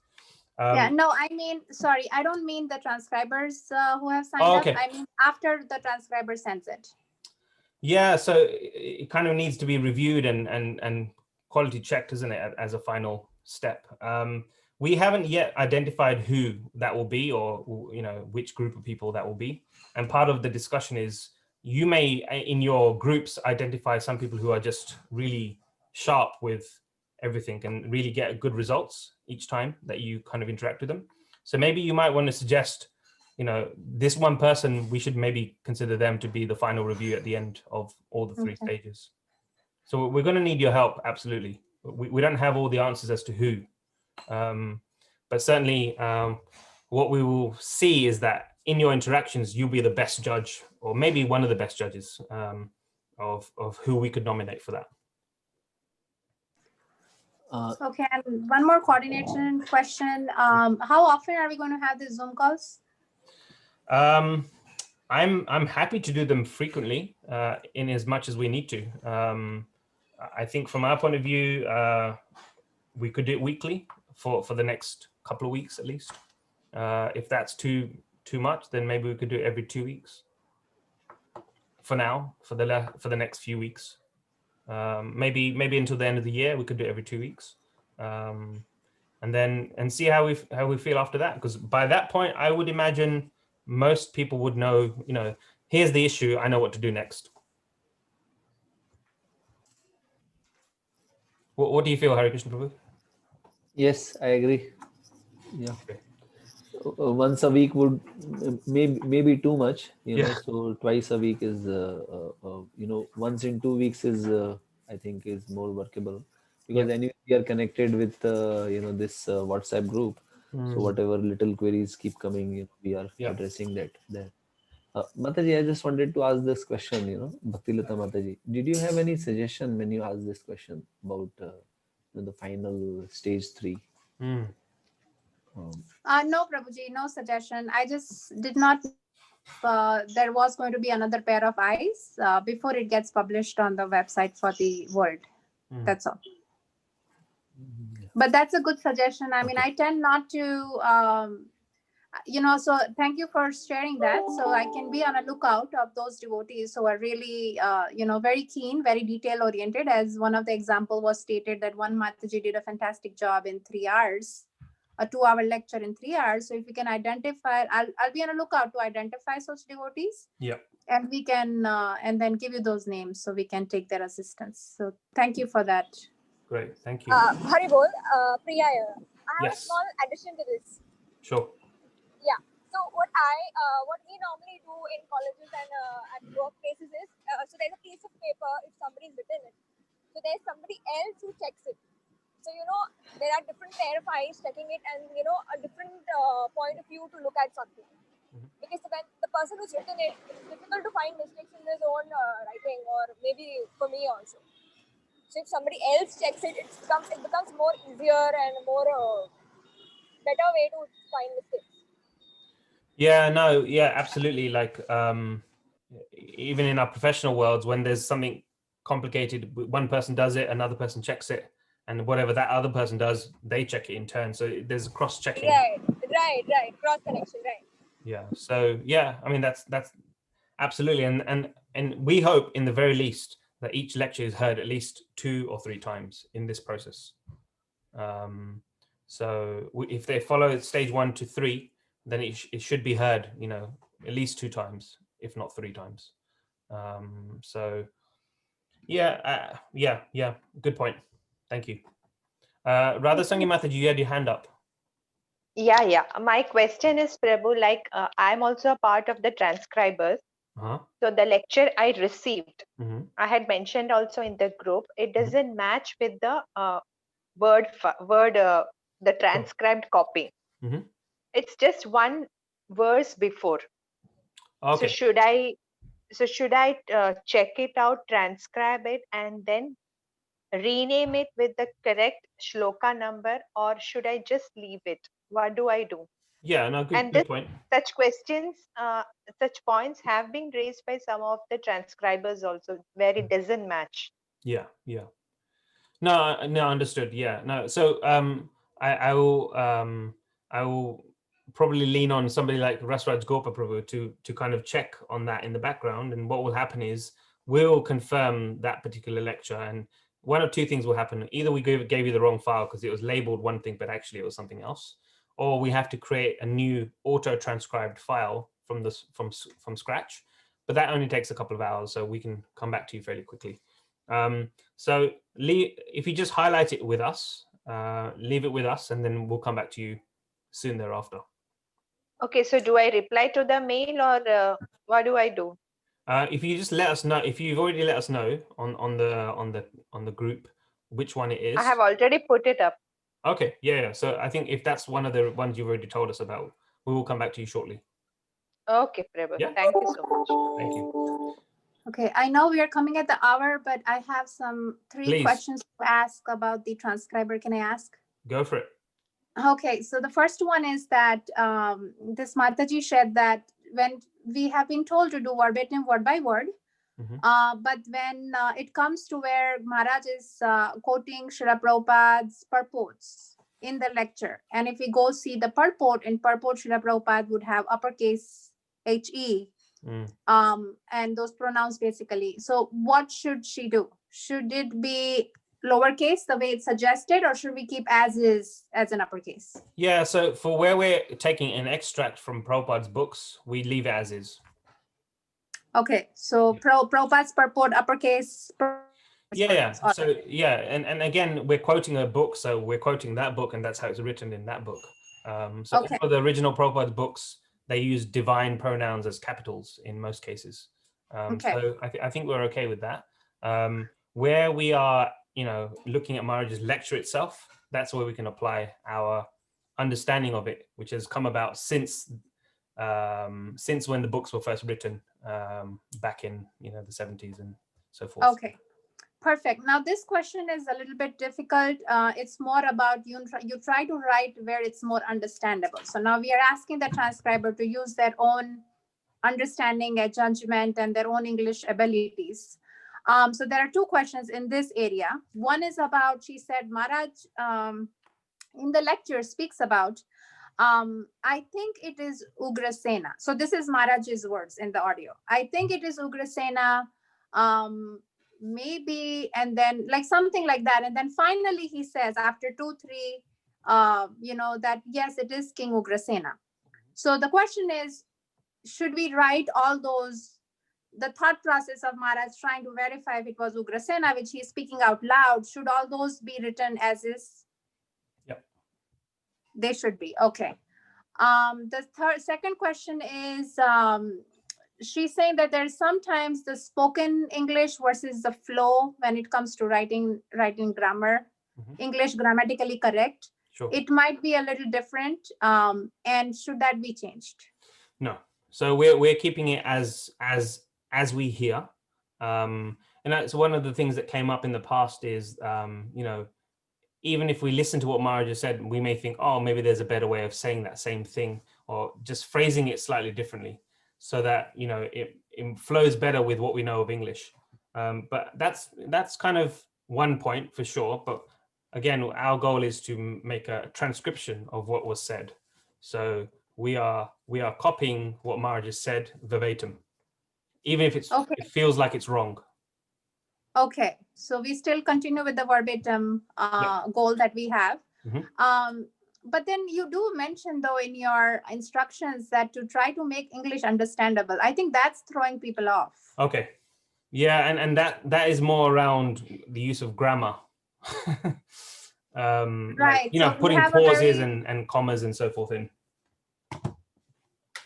Yeah, no, I mean, sorry, I don't mean the transcribers who have signed Oh, up. okay. I mean after the transcriber sends it. Yeah, so it kind of needs to be reviewed and quality checked, isn't it, as a final step. We haven't yet identified who that will be, or which group of people that will be. And part of the discussion is you may, in your groups, identify some people who are just really sharp with everything and really get good results each time that you kind of interact with them. So maybe you might want to suggest, this one person, we should maybe consider them to be the final review at the end of all the 3 stages. So we're going to need your help, absolutely. We don't have all the answers as to who, but certainly what we will see is that in your interactions, you'll be the best judge, or maybe one of the best judges of who we could nominate for that. Okay, and one more coordination question. How often are we going to have these Zoom calls? I'm happy to do them frequently, in as much as we need to. I think from our point of view, we could do it weekly for the next couple of weeks at least. If that's too much, then maybe we could do it every 2 weeks. For now, for the next few weeks, maybe until the end of the year, we could do it every 2 weeks, and see how we feel after that. Because by that point, I would imagine most people would know, here's the issue, I know what to do next. What do you feel, Hare Krishna Prabhu? Yes, I agree. Yeah. Once a week would maybe too much, know. So twice a week is, once in 2 weeks is, I think, is more workable, because anyway we are connected with this WhatsApp group. So whatever little queries keep coming, we are addressing that there. Mataji, I just wanted to ask this question, Bhaktilata Mataji, did you have any suggestion when you asked this question about the final stage 3? No, Prabhuji, no suggestion. I just did not know if there was going to be another pair of eyes before it gets published on the website for the world. That's all. But that's a good suggestion. I mean, I tend not to, so thank you for sharing that. So I can be on a lookout of those devotees who are really, very keen, very detail oriented. As one of the example was stated that one Mataji did a fantastic job in 3 hours. A 2-hour lecture in 3 hours. So if we can identify, I'll be on a lookout to identify such devotees. Yeah. And we can, and then give you those names so we can take their assistance. So thank you for that. Great, thank you. Haribol, Priya, I have a small addition to this. Sure. Yeah. So what we normally do in colleges and at workplaces is, so there's a piece of paper if somebody's written it. So there's somebody else who checks it. So, there are different pair of eyes checking it, and, a different point of view to look at something. Because when the person who's written it, it's difficult to find mistakes in his own writing, or maybe for me also. So if somebody else checks it, it becomes more easier and more better way to find mistakes. Yeah, no, yeah, absolutely. Like, even in our professional worlds, when there's something complicated, one person does it, another person checks it, and whatever that other person does, they check it in turn. So there's cross-checking. Right. Cross connection, right. Yeah. So yeah, I mean that's absolutely, and we hope in the very least that each lecture is heard at least 2 or 3 times in this process. So if they follow stage 1 to 3, then it should be heard, at least 2 times, if not 3 times. So yeah, good point. Thank you. Radha Sangi Mataji, you had your hand up. Yeah. My question is, Prabhu, like I'm also a part of the transcribers. So the lecture I received, Mhm. I had mentioned also in the group, it doesn't match with the the transcribed copy. Mhm. It's just one verse before. So Okay. should I check it out, transcribe it, and then rename it with the correct shloka number, or should I just leave it? What do I do? Yeah, no, good, And good point. such questions, such points have been raised by some of the transcribers also, where it doesn't match. Yeah, yeah. No, no, understood. Yeah, no. So, I will probably lean on somebody like Rasraj Gopa Prabhu to kind of check on that in the background. And what will happen is we'll confirm that particular lecture, and one of two things will happen. Either we gave you the wrong file because it was labeled one thing, but actually it was something else, or we have to create a new auto-transcribed file from scratch. But that only takes a couple of hours, so we can come back to you fairly quickly. So if you just highlight it with us, leave it with us, and then we'll come back to you soon thereafter. Okay, so do I reply to the mail, or what do I do? If you just let us know, if you've already let us know on the group which one it is. I have already put it up. Okay, yeah. So I think if that's one of the ones you've already told us about, we will come back to you shortly. Okay, Prabhu. Yeah. Thank you so much. Thank you. Okay, I know we are coming at the hour, but I have three Please. questions to ask about the transcriber. Can I ask? Go for it. Okay, so the first one is that this Mataji said that when we have been told to do verbatim word by word, but when it comes to where Maharaj is quoting Srila Prabhupada's purports in the lecture, and if we go see the purport, in purport Srila Prabhupada would have uppercase HE, and those pronouns basically. So what should she do? Should it be lowercase the way it's suggested, or should we keep as is as an uppercase? Yeah, so for where we're taking an extract from Prabhupada's books, we leave it as is. Okay, so Prabhupada's purport uppercase. Yeah. So yeah, and again, we're quoting a book, so we're quoting that book, and that's how it's written in that book. So all of the original Prabhupada books, they use divine pronouns as capitals in most cases. So I think we're okay with that. Where we are, looking at Maharaj's lecture itself, that's where we can apply our understanding of it, which has come about since when the books were first written, back in the 70s and so forth. Okay. Perfect. Now this question is a little bit difficult. It's more about you try to write where it's more understandable. So now we are asking the transcriber to use their own understanding and judgment and their own English abilities. So there are two questions in this area. One is about, she said, Maharaj in the lecture speaks about, I think it is Ugrasena. So this is Maharaj's words in the audio. I think it is Ugrasena. Maybe, and then like something like that, and then finally he says after 2-3 that yes, it is King Ugrasena. So the question is, should we write all those, the thought process of Maharaj trying to verify if it was Ugrasena, which he's speaking out loud, should all those be written as is? Yep. They should be. Okay. The second question is, she's saying that there's sometimes the spoken English versus the flow when it comes to writing grammar, English grammatically correct. Sure. It might be a little different. And should that be changed? No. So we're keeping it as we hear. And that's one of the things that came up in the past is, even if we listen to what Mara just said, we may think, oh, maybe there's a better way of saying that same thing, or just phrasing it slightly differently, so that it flows better with what we know of English. But that's kind of one point for sure. But again, our goal is to make a transcription of what was said. So we are copying what Mara just said verbatim, even if it feels like it's wrong. Okay, so we still continue with the verbatim goal that we have. But then you do mention, though, in your instructions that to try to make English understandable. I think that's throwing people off. Okay. Yeah, and that is more around the use of grammar. Right. Like, putting pauses and commas and so forth in.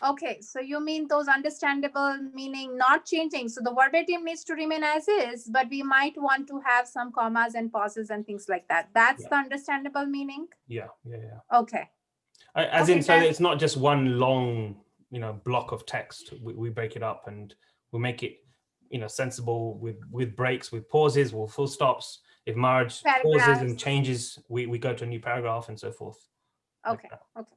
Okay, so you mean those understandable meaning not changing. So the verbatim needs to remain as is, but we might want to have some commas and pauses and things like that. That's Yeah. the understandable meaning? Yeah, yeah, yeah. Okay. As Okay, in, so then. it's not just one long, block of text. We break it up and we make it, sensible with breaks, with pauses, with full stops. If Marge pauses and Paragraphs. changes, we go to a new paragraph and so forth. like Okay, that. okay.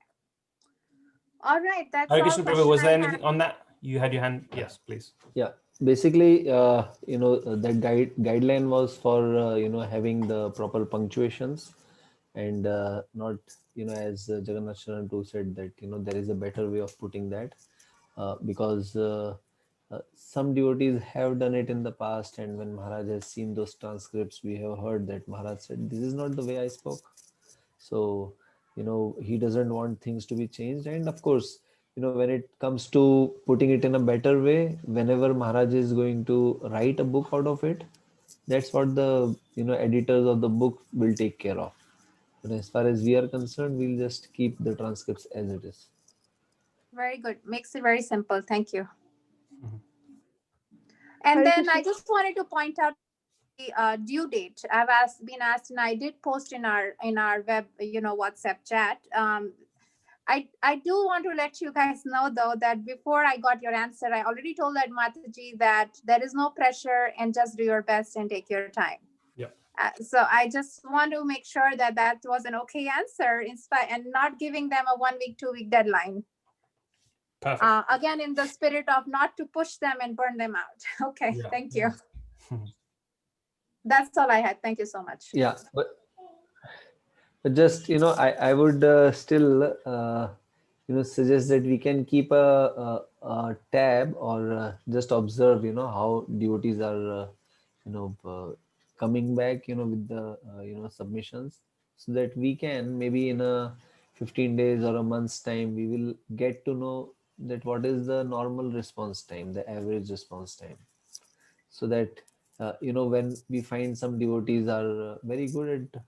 All right, that's Hare all Krishna Prabhu, question was I there have. anything on that? You had your hand. Yes, please. Yeah, basically, that guideline was for having the proper punctuations, and not as Jagannath Sharan too said that there is a better way of putting that, because some devotees have done it in the past, and when Maharaj has seen those transcripts, we have heard that Maharaj said, "This is not the way I spoke." So he doesn't want things to be changed, and of course, when it comes to putting it in a better way, whenever Maharaj is going to write a book out of it, that's what the editors of the book will take care of. But as far as we are concerned, we'll just keep the transcripts as it is. Very good. Makes it very simple. Thank you. Mhm. And Hare then I Krishna. just wanted to point out the due date. Been asked, and I did post in our web, WhatsApp chat. I do want to let you guys know though that before I got your answer, I already told that Mataji that there is no pressure and just do your best and take your time. Yep. So I just want to make sure that that was an okay answer, and not giving them a 1 week, 2 week deadline. Perfect. Again, in the spirit of not to push them and burn them out. Okay, Yeah, thank yeah. you. That's all I had. Thank you so much. Yeah, but just I would still suggest that we can keep a tab, or just observe how devotees are coming back with the submissions, so that we can maybe in a 15 days or a month's time we will get to know that what is the normal response time, the average response time, so that when we find some devotees are very good at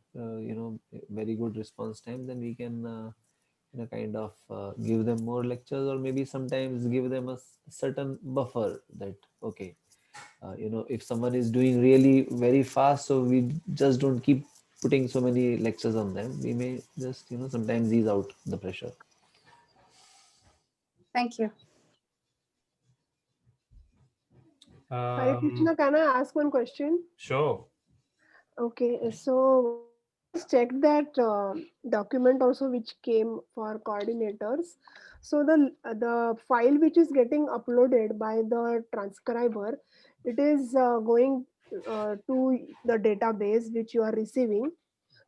very good response time, then we can kind of give them more lectures, or maybe sometimes give them a certain buffer, that okay, if someone is doing really very fast, so we just don't keep putting so many lectures on them. We may just sometimes ease out the pressure. Thank you. Hare Krishna, can I ask one question? Sure. Okay, so I just checked that document also which came for coordinators. So the file which is getting uploaded by the transcriber, it is going to the database which you are receiving.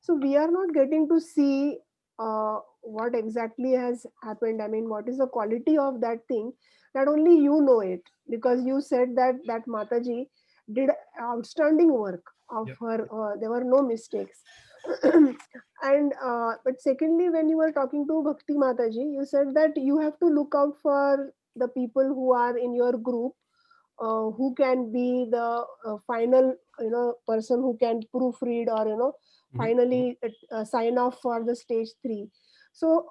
So we are not getting to see what exactly has happened. I mean, what is the quality of that thing? That only you know it, because you said that Mataji did outstanding work of Yep. her. There were no mistakes. And but secondly, when you were talking to Bhakti Mataji, you said that you have to look out for the people who are in your group, who can be the final person who can proofread, or Mhm. finally sign off for the stage 3. So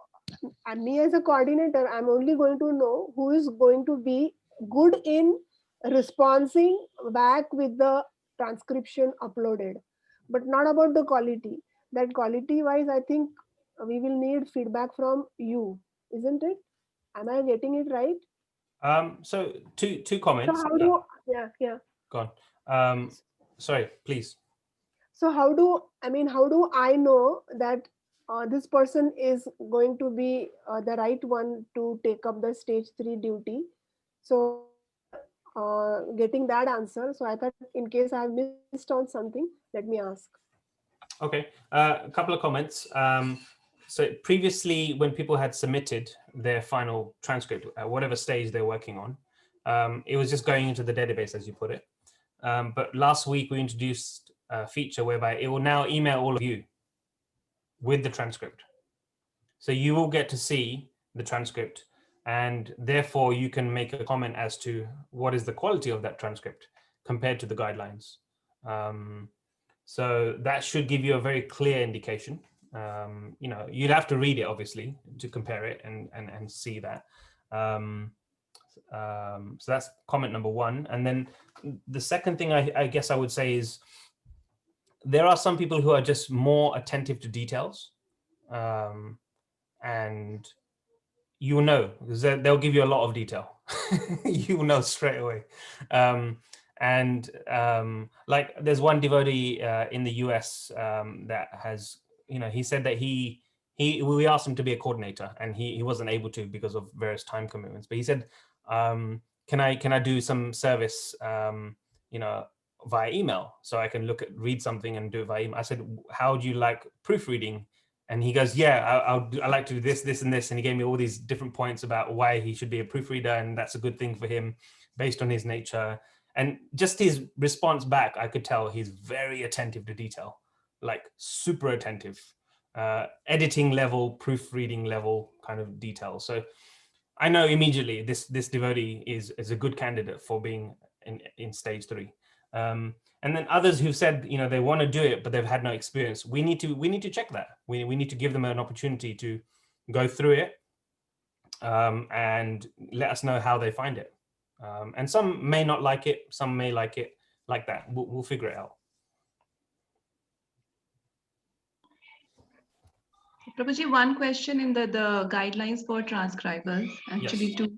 me as a coordinator, I'm only going to know who is going to be good in responding back with the transcription uploaded, but not about the quality. That quality wise, I think we will need feedback from you, isn't it? Am I getting it right? So two So comments. how do, yeah. Go on. Sorry, please. So how do I know that this person is going to be the right one to take up the stage 3 duty? So before getting that answer, so I thought in case I have missed on something, let me ask. Okay, a couple of comments. So previously, when people had submitted their final transcript at whatever stage they're working on, it was just going into the database, as you put it. But last week, we introduced a feature whereby it will now email all of you with the transcript. So you will get to see the transcript, and therefore you can make a comment as to what is the quality of that transcript compared to the guidelines. So that should give you a very clear indication. You'd have to read it obviously to compare it and see that. So that's comment number one. And then the second thing I guess I would say is there are some people who are just more attentive to details, and you will know because they'll give you a lot of detail. You will know straight away. Like there's one devotee in the US that has, he said that we asked him to be a coordinator and he wasn't able to because of various time commitments. But he said, can I do some service, via email so I can read something and do it via email. I said, how do you like proofreading? And he goes, yeah, I like to do this, this, and this. And he gave me all these different points about why he should be a proofreader. And that's a good thing for him based on his nature. And just his response back, I could tell he's very attentive to detail, like super attentive, editing level, proofreading level kind of detail. So I know immediately this devotee is a good candidate for being in stage 3. And then others who've said, they want to do it, but they've had no experience. We need to check that. We need to give them an opportunity to go through it and let us know how they find it. And some may not like it, some may like it like that. We'll figure it out. Prabhuji, one question in the guidelines for transcribers, actually Yes. two.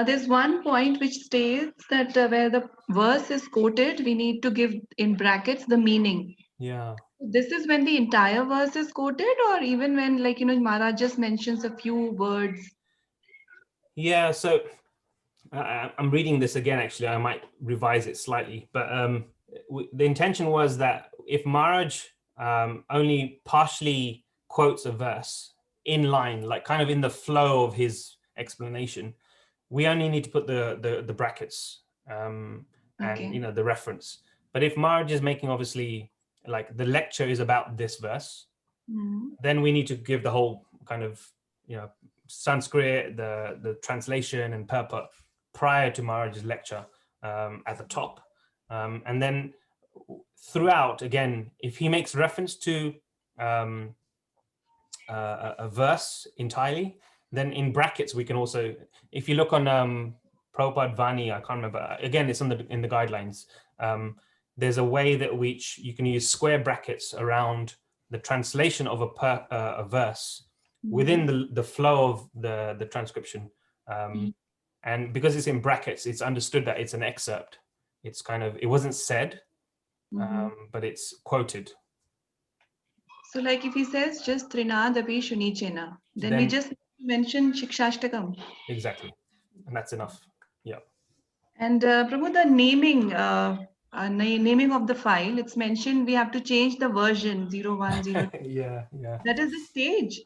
There's one point which states that where the verse is quoted, we need to give in brackets the meaning. Yeah. This is when the entire verse is quoted, or even when, like, Maharaj just mentions a few words? Yeah, so I'm reading this again, actually. I might revise it slightly, but the intention was that if Maharaj only partially quotes a verse in line, like kind of in the flow of his explanation, we only need to put the brackets and the reference. But if Maharaj is making, obviously, like the lecture is about this verse, then we need to give the whole kind of Sanskrit, the translation and purport prior to Maharaj's lecture at the top, and then throughout, again, if he makes reference to a verse entirely, then in brackets we can also, if you look on Prabhupada Vani, I can't remember, again it's in the guidelines, there's a way that which you can use square brackets around the translation of a verse within the flow of the transcription, and because it's in brackets, it's understood that it's an excerpt. It's kind of, it wasn't said, but it's quoted. So, like, if he says just Trinadapi Shunichena, then we just mention Shikshashtakam. Exactly, and that's enough. Yeah. And Prabhu, the naming of the file, it's mentioned we have to change the version 0102. Yeah. That is the stage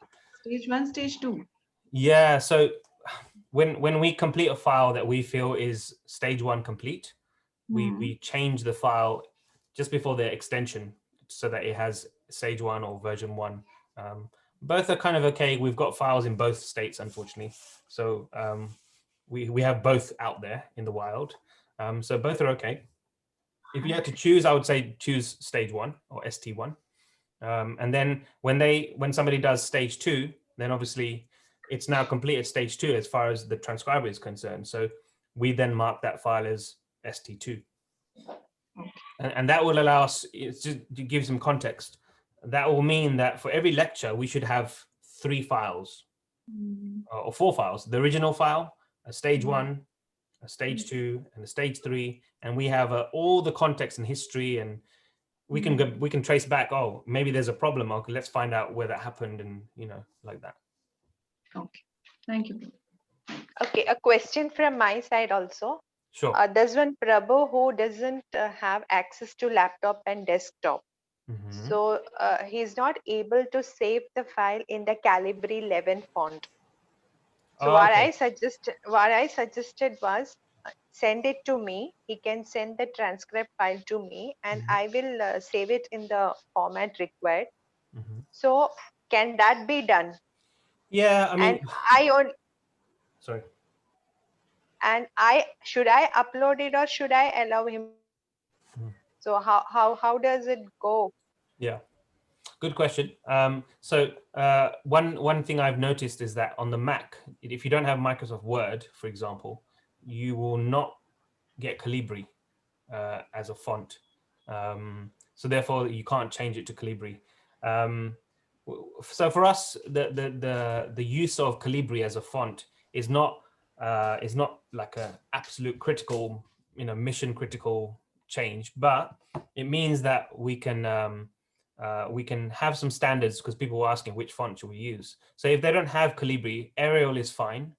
1, stage 2. Yeah, so when we complete a file that we feel is stage 1 complete, we change the file just before the extension so that it has stage 1 or version 1. Both are kind of okay. We've got files in both states, unfortunately. So we have both out there in the wild. So both are okay. If you had to choose, I would say choose stage 1 or ST1. And then when somebody does stage 2, then obviously it's now completed stage 2 as far as the transcriber is concerned. So we then mark that file as ST2. And that will allow us, it's just to give some context, that will mean that for every lecture, we should have 3 files or 4 files. The original file, a stage 1, a stage 2, and a stage 3. And we have all the context and history, and we can trace back, oh, maybe there's a problem. Okay, let's find out where that happened, and like that. Okay, thank you. Okay, a question from my side also. Sure. There's one Prabhu who doesn't have access to laptop and desktop. So he's not able to save the file in the Calibri 11 font. So what I suggested was send it to me. He can send the transcript file to me, and I will save it in the format required. So can that be done? Yeah, I mean, sorry. And should I upload it or should I allow him to? So how does it go? Yeah. Good question. One thing I've noticed is that on the Mac, if you don't have Microsoft Word, for example, you will not get Calibri as a font. So therefore, you can't change it to Calibri. So for us, the use of Calibri as a font is not like a absolute critical, mission critical change, but it means that we can have some standards, because people were asking which font should we use. So if they don't have Calibri, Arial is fine.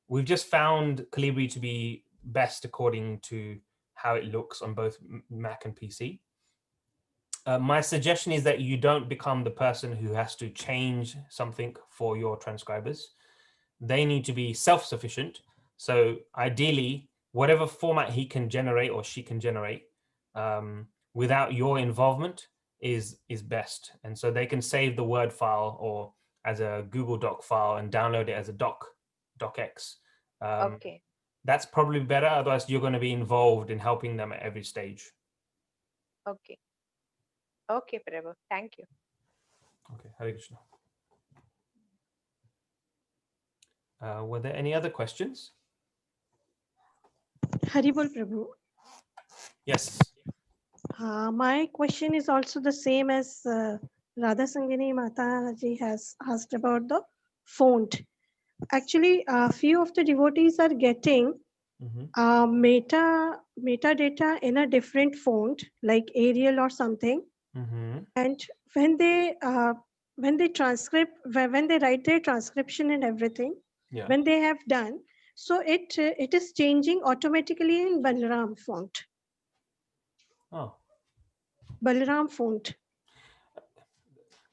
We've just found Calibri to be best according to how it looks on both Mac and PC. My suggestion is that you don't become the person who has to change something for your transcribers. They need to be self-sufficient. So ideally, whatever format he can generate or she can generate without your involvement is best. And so they can save the Word file or as a Google Doc file and download it as a docx. Okay. That's probably better. Otherwise, you're going to be involved in helping them at every stage. Okay. Okay, Prabhu. Thank you. Okay, Hare Krishna. Were there any other questions? Haribol Prabhu. Yes. My question is also the same as Radha Sangini Mataji has asked about the font. Actually, a few of the devotees are getting metadata in a different font, like Arial or something. And when they transcribe, when they write their transcription and everything, when they have done, so it is changing automatically in Balaram font. Oh. Balaram font.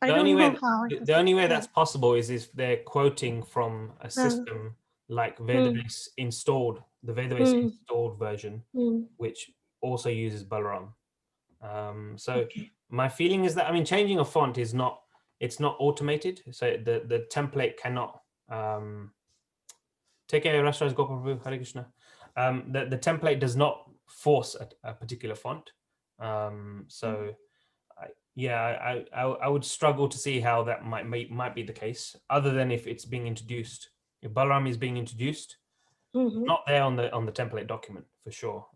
The only way that's possible is if they're quoting from a system like Vedabase installed, the Vedabase installed version, which also uses Balaram. So my feeling is that, I mean, changing a font is not, it's not automated. So the template cannot take care of Hare Krishna. The template does not force a particular font. I would struggle to see how that might be the case, other than if it's being introduced. If Balaram is being introduced, not there on the template document for sure.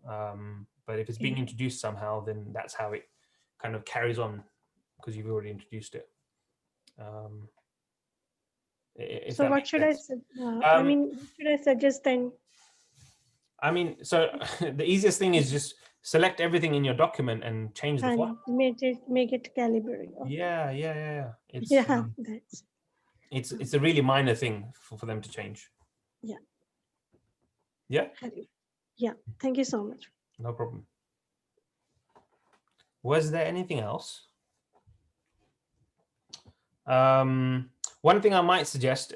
But if it's being introduced somehow, then that's how it kind of carries on, because you've already introduced it. So what should I say? I mean, what should I suggest then? I mean, so the easiest thing is just select everything in your document and change the font. Make it Calibri. Okay. Yeah. It's a really minor thing for them to change. Yeah. Yeah. Yeah. Thank you so much. No problem. Was there anything else? One thing I might suggest,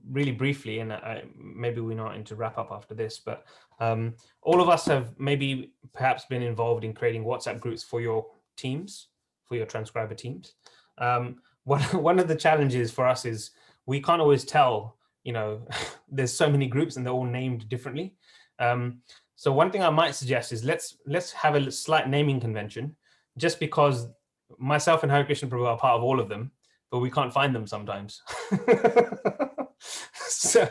really briefly, and maybe we're not into wrap up after this, but all of us have maybe perhaps been involved in creating WhatsApp groups for your teams, for your transcriber teams. One of the challenges for us is we can't always tell, there's so many groups and they're all named differently. So one thing I might suggest is let's have a slight naming convention, just because myself and Hare Krishna Prabhu are part of all of them, but we can't find them sometimes. So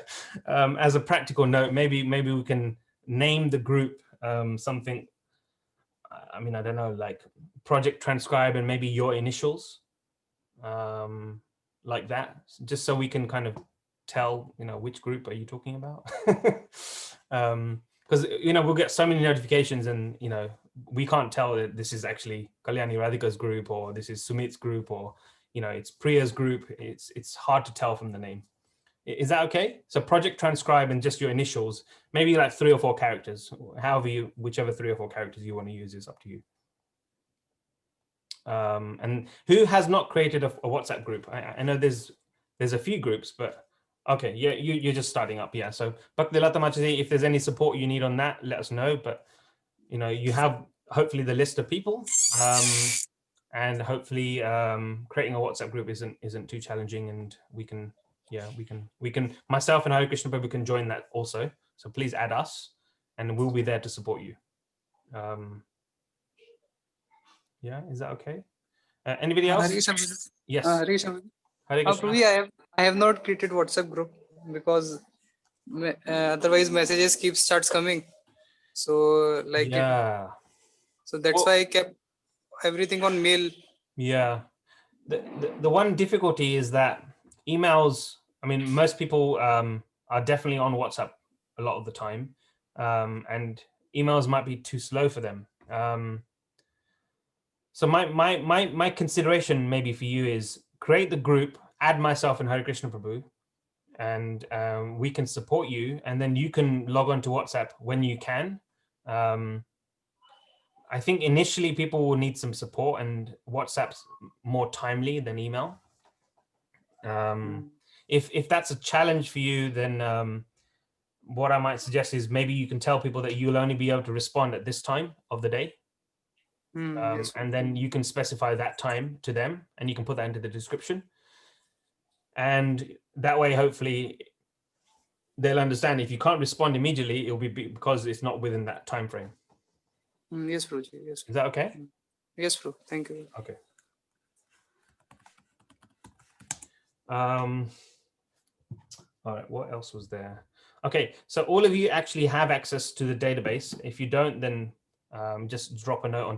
as a practical note, maybe we can name the group something, I mean, I don't know, like Project Transcribe and maybe your initials, like that, just so we can kind of tell, which group are you talking about? Because, we'll get so many notifications and, we can't tell that this is actually Kalyani Radhika's group, or this is Sumit's group, or, it's Priya's group. It's hard to tell from the name. Is that okay? So Project Transcribe and just your initials, maybe like 3 or 4 characters, whichever 3 or 4 characters you want to use is up to you. And who has not created a WhatsApp group? I know there's a few groups, but okay, yeah, you're just starting up, yeah. So Bhaktilata Machadi, if there's any support you need on that, let us know. But you have hopefully the list of people, and hopefully creating a WhatsApp group isn't too challenging, and we can myself and Hare Krishna Prabhu can join that also. So please add us, and we'll be there to support you. Yeah, is that okay? Anybody else? Harish, Yes. Harish, Hare Krishna. Prabhu, I have not created WhatsApp group because otherwise messages keep starts coming. So like Yeah. so that's Well, why I kept everything on mail. yeah. The one difficulty is that emails, I mean, most people are definitely on WhatsApp a lot of the time, and emails might be too slow for them. So my consideration maybe for you is create the group, add myself and Hare Krishna Prabhu, and we can support you, and then you can log on to WhatsApp when you can. I think initially people will need some support, and WhatsApp's more timely than email. If that's a challenge for you, then what I might suggest is maybe you can tell people that you'll only be able to respond at this time of the day. Yes. And then you can specify that time to them, and you can put that into the description. And that way, hopefully, they'll understand if you can't respond immediately, it'll be because it's not within that time frame. Yes, Prabhu. Yes. Is that okay? Yes, Prabhu. Thank you. Okay. All right, what else was there? Okay, so all of you actually have access to the database. If you don't, then just drop a note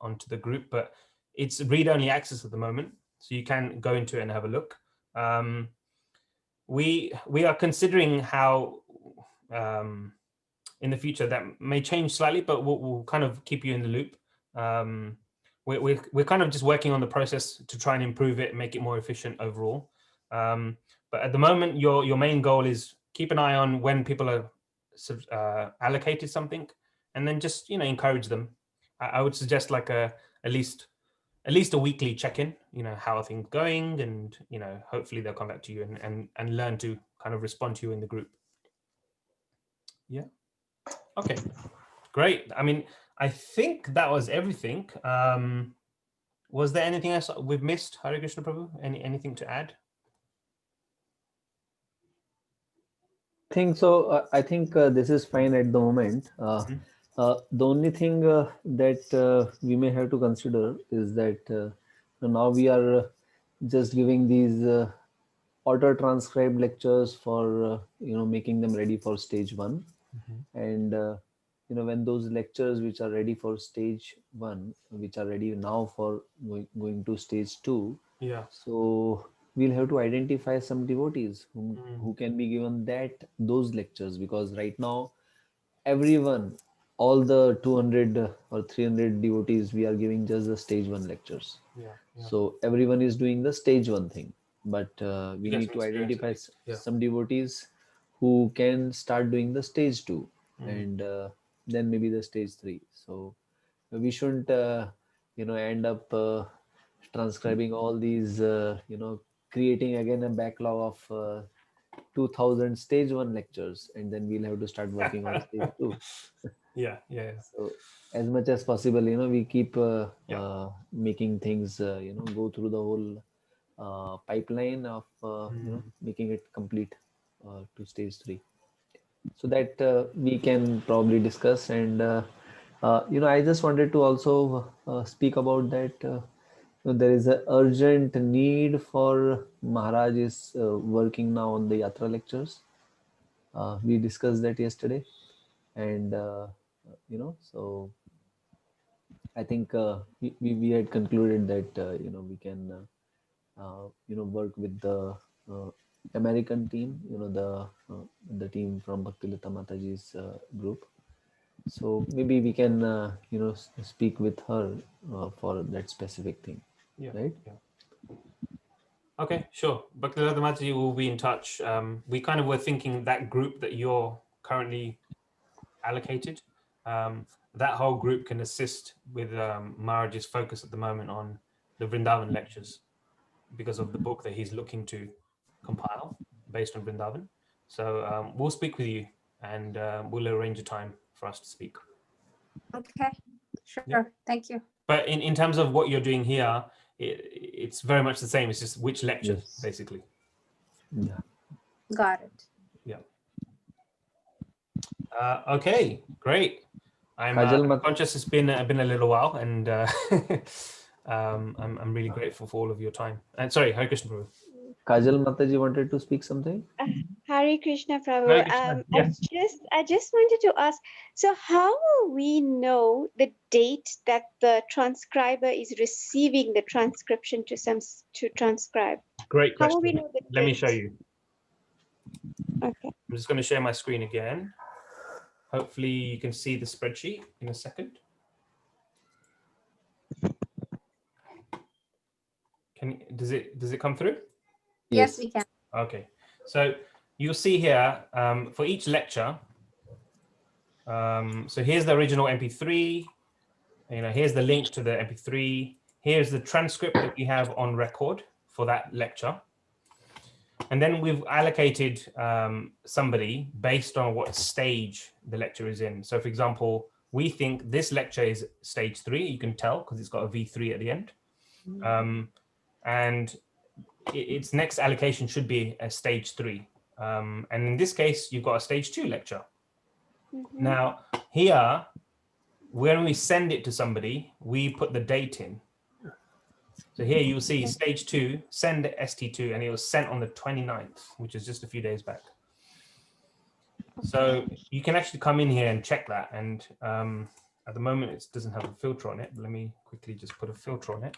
onto the group, but it's read-only access at the moment, so you can go into it and have a look. We are considering how in the future that may change slightly, but we'll kind of keep you in the loop. We're kind of just working on the process to try and improve it and make it more efficient overall. But at the moment, your main goal is keep an eye on when people are allocated something, and then just encourage them. I would suggest like at least a weekly check-in. How are things going, and hopefully they'll come back to you and learn to kind of respond to you in the group. Yeah. Okay. Great. I mean, I think that was everything. Was there anything else we've missed, Hare Krishna Prabhu? Anything to add? I think so. I think this is fine at the moment. The only thing that we may have to consider is that now we are just giving these auto transcribed lectures for making them ready for stage 1, and when those lectures which are ready for stage 1, which are ready now for going to stage 2, yeah, so we'll have to identify some devotees who can be given those lectures, because right now everyone, all the 200 or 300 devotees, we are giving just the stage 1 lectures. Yeah. So everyone is doing the stage 1 thing, but we get need some to experience at identify least. Yeah. some devotees who can start doing the stage 2, and then maybe the stage 3. So we shouldn't end up transcribing all these creating again a backlog of 2000 stage 1 lectures, and then we'll have to start working on stage 2. Yeah. So as much as possible, we keep making things go through the whole pipeline of making it complete to stage 3, so that we can probably discuss. And I just wanted to also speak about that there is an urgent need for Maharaj is working now on the Yatra lectures. We discussed that yesterday, and so I think we had concluded that we can work with the uh, American team, the team from Bhaktilata Mataji's group. So maybe we can speak with her for that specific thing, right? Okay, sure. Bhaktilata Mataji will be in touch. We kind of were thinking that group that you're currently allocated, that whole group can assist with Maharaj's focus at the moment on the Vrindavan lectures, because of the book that he's looking to compile based on Vrindavan. So we'll speak with you, and we'll arrange a time for us to speak. Okay, sure. Yeah. Thank you. But in terms of what you're doing here, it's very much the same. It's just which lectures, basically. Yeah. Got it. Yeah. Okay, great. I'm Kajal conscious it's been a little while, and I'm really grateful for all of your time. And sorry, Hare Krishna Prabhu. Kajal Mataji wanted to speak something. Hare Krishna Prabhu. Hare Krishna. Yes. I just wanted to ask. So, how will we know the date that the transcriber is receiving the transcription to transcribe? Great How will we question. know the Let me date? show you. Okay. I'm just going to share my screen again. Hopefully you can see the spreadsheet in a second. Does it come through? Yes, we can. Okay. So you'll see here for each lecture. So here's the original MP3. Here's the link to the MP3. Here's the transcript that we have on record for that lecture. And then we've allocated somebody based on what stage the lecture is in. So for example, we think this lecture is stage 3. You can tell because it's got a V3 at the end. And its next allocation should be a stage 3. And in this case, you've got a stage 2 lecture. Now here, when we send it to somebody, we put the date in. So here you'll see stage 2, send ST2, and it was sent on the 29th, which is just a few days back. So you can actually come in here and check that. And at the moment, it doesn't have a filter on it. But let me quickly just put a filter on it.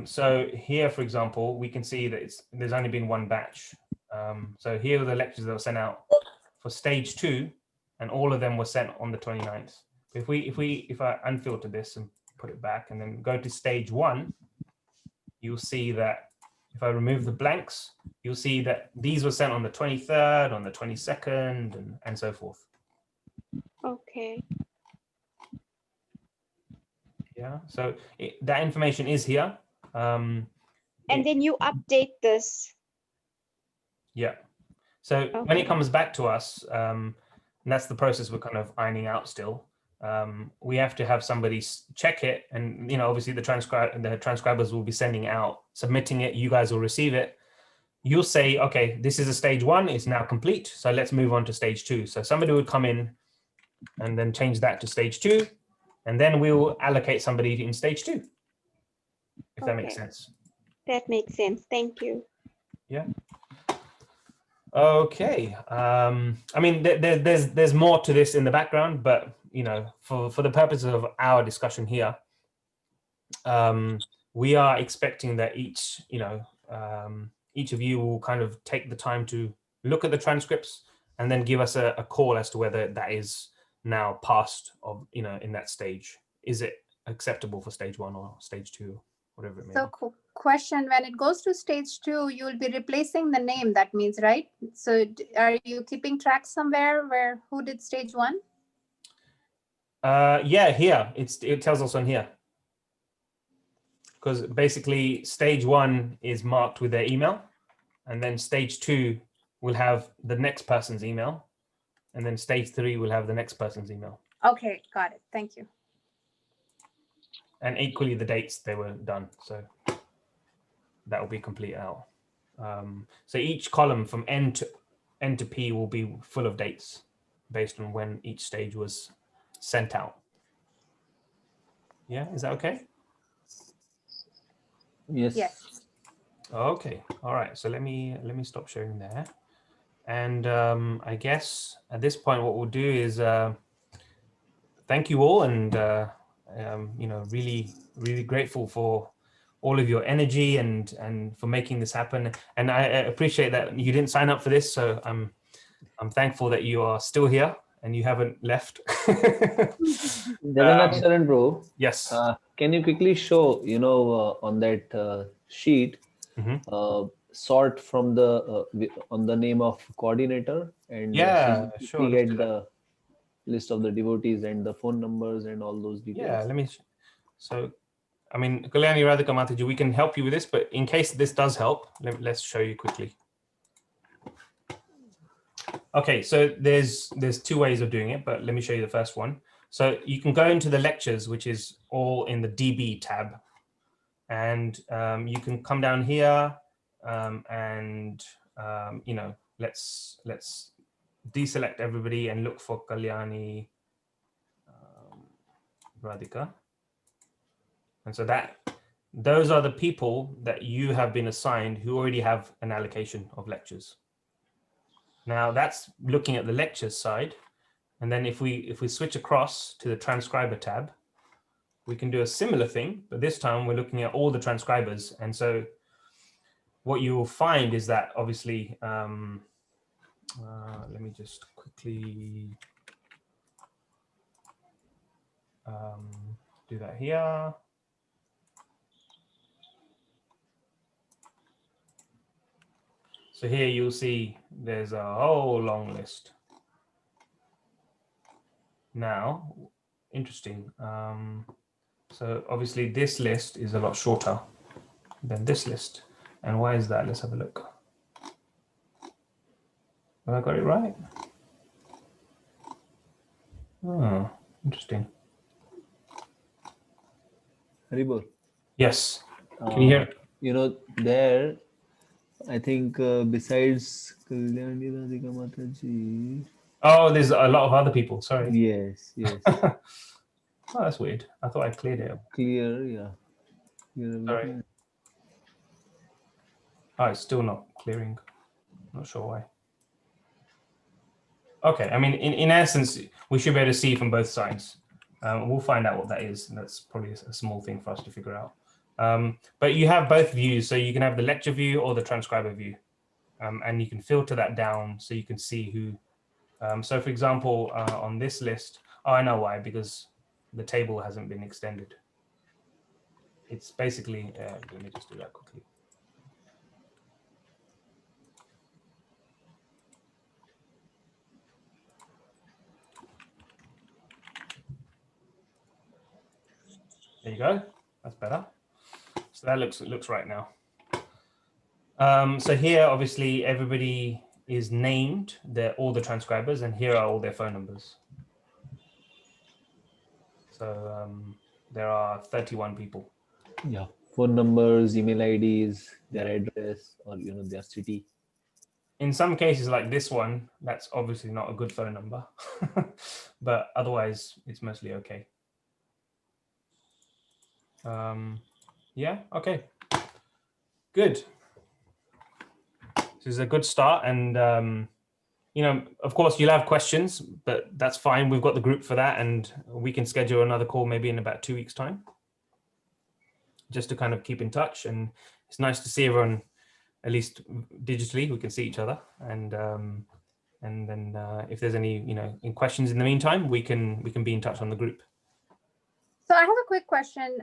So here, for example, we can see that there's only been one batch. So here are the lectures that were sent out for stage 2, and all of them were sent on the 29th. If I unfilter this and put it back and then go to stage 1, you'll see that if I remove the blanks, you'll see that these were sent on the 23rd, on the 22nd, and so forth. Okay. Yeah, so that information is here. And then you update this. Yeah. So when it comes back to us, and that's the process we're kind of ironing out still. We have to have somebody check it, and obviously the transcribers will be sending out, submitting it. You guys will receive it. You'll say, okay, this is a stage 1. It's now complete. So let's move on to stage 2. So somebody would come in and then change that to stage 2, and then we'll allocate somebody in stage 2. If that makes sense. That makes sense. Thank you. Yeah. Okay. I mean, there's more to this in the background, but for the purposes of our discussion here, we are expecting that each of you will kind of take the time to look at the transcripts and then give us a call as to whether that is now past of in that stage. Is it acceptable for stage 1 or stage 2, whatever it may be? So question, when it goes to stage 2, you will be replacing the name, that means, right? So are you keeping track somewhere where who did stage 1? Yeah, here it tells us on here, because basically stage 1 is marked with their email, and then stage 2 will have the next person's email, and then stage 3 will have the next person's email. Okay, got it. Thank you. And equally the dates they were done, so that will be complete out. So each column from N to P will be full of dates based on when each stage was sent out. Yeah, is that okay? Yes. Yes. Okay. All right. So let me stop sharing there. And I guess at this point, what we'll do is thank you all, and really grateful for all of your energy and for making this happen. And I appreciate that you didn't sign up for this, so I'm thankful that you are still here and you haven't left. Jagannath Sharan Bro. Yes. Can you quickly show, on that sheet, sort from the on the name of coordinator, and yeah, so sure. we get the list of the devotees and the phone numbers and all those details. Yeah, let me. So, I mean, Kalyani Radhika Mataji, we can help you with this, but in case this does help, let's show you quickly. Okay, so there's 2 ways of doing it, but let me show you the first one. So you can go into the lectures, which is all in the DB tab, and you can come down here let's deselect everybody and look for Kalyani Radhika. And so those are the people that you have been assigned who already have an allocation of lectures. Now that's looking at the lectures side. And then if we switch across to the transcriber tab, we can do a similar thing, but this time we're looking at all the transcribers. And so what you will find is that obviously, let me just quickly do that here. So here you'll see there's a whole long list. Now, interesting. So obviously this list is a lot shorter than this list. And why is that? Let's have a look. Have I got it right? Oh, interesting. Haribol. Yes. Can you hear? You know, there, I think besides Kalyani Radhika Mataji. Oh, there's a lot of other people. Sorry. Yes, yes. Oh, that's weird. I thought I cleared it. Clear, yeah. Sorry. Oh, it's still not clearing. Not sure why. Okay, I mean, in essence, we should be able to see from both sides. We'll find out what that is. And that's probably a small thing for us to figure out. But you have both views, so you can have the lecture view or the transcriber view. And you can filter that down so you can see who. So for example, on this list, oh, I know why, because the table hasn't been extended. It's basically, let me just do that quickly. There you go. That's better. So that looks right now. So here, obviously, everybody is named. They're all the transcribers, and here are all their phone numbers. So there are 31 people. Yeah, phone numbers, email IDs, their address, or their city. In some cases, like this one, that's obviously not a good phone number, but otherwise, it's mostly okay. Yeah, okay, good. This is a good start, and of course, you'll have questions, but that's fine. We've got the group for that, and we can schedule another call maybe in about 2 weeks' time, just to kind of keep in touch. And it's nice to see everyone, at least digitally. We can see each other, and then if there's any questions in the meantime, we can be in touch on the group. So I have a quick question.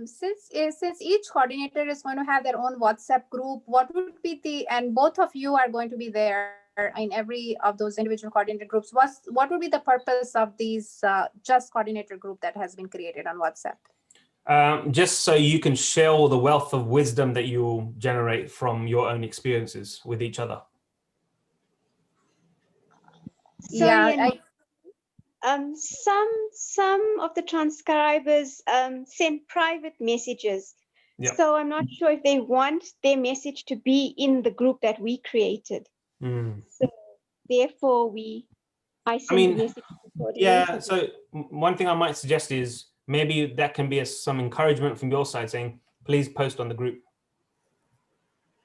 Since each coordinator is going to have their own WhatsApp group, what would be and both of you are going to be there in every of those individual coordinator groups, what would be the purpose of these just coordinator group that has been created on WhatsApp? Just so you can share all the wealth of wisdom that you'll generate from your own experiences with each other. Sorry, some of the transcribers send private messages. Yep. So I'm not sure if they want their message to be in the group that we created. So therefore I send the message to the coordinator. Yeah, so one thing I might suggest is maybe that can be some encouragement from your side saying, please post on the group.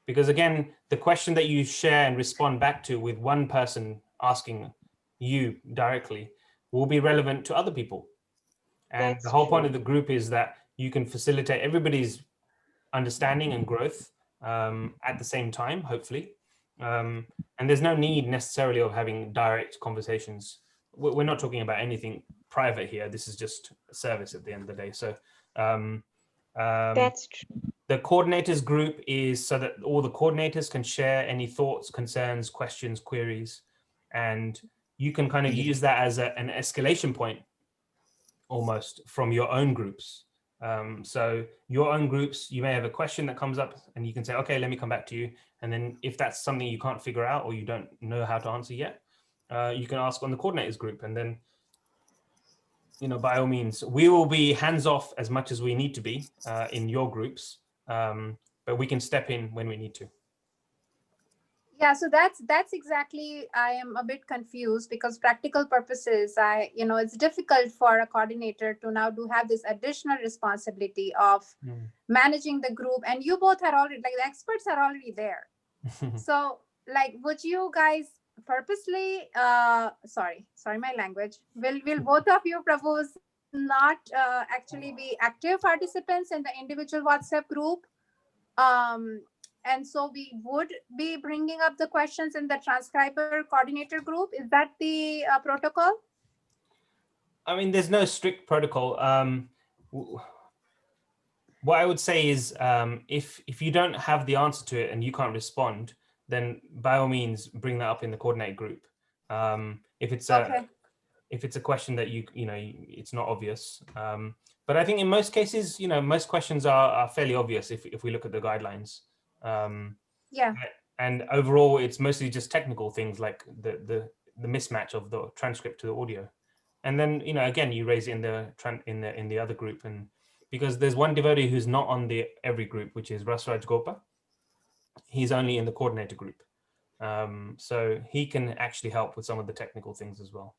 Because again, the question that you share and respond back to with one person asking you directly will be relevant to other people. And the whole point of the group is that you can facilitate everybody's understanding and growth at the same time, hopefully. And there's no need necessarily of having direct conversations. We're not talking about anything private here. This is just a service at the end of the day. So that's true. The coordinators group is so that all the coordinators can share any thoughts, concerns, questions, queries, and you can kind of use that as an escalation point almost from your own groups. So your own groups, you may have a question that comes up and you can say, okay, let me come back to you. And then if that's something you can't figure out or you don't know how to answer yet, you can ask on the coordinators group. And then, by all means, we will be hands-off as much as we need to be in your groups, but we can step in when we need to. Yeah, so that's exactly, I am a bit confused because practical purposes, it's difficult for a coordinator to now have this additional responsibility of managing the group, and you both are already, like, the experts are already there. So, like, would you guys purposely, sorry my language, will both of you, Prabhus, not actually be active participants in the individual WhatsApp group? And so we would be bringing up the questions in the transcriber coordinator group. Is that the protocol? I mean, there's no strict protocol. What I would say is, if you don't have the answer to it and you can't respond, then by all means bring that up in the coordinate group. If it's a question that it's not obvious. But I think in most cases, most questions are fairly obvious if we look at the guidelines. Yeah. And overall, it's mostly just technical things like the mismatch of the transcript to the audio. And then, again, you raise it in the other group, and because there's one devotee who's not on the every group, which is Rasraj Gopa. He's only in the coordinator group. So he can actually help with some of the technical things as well.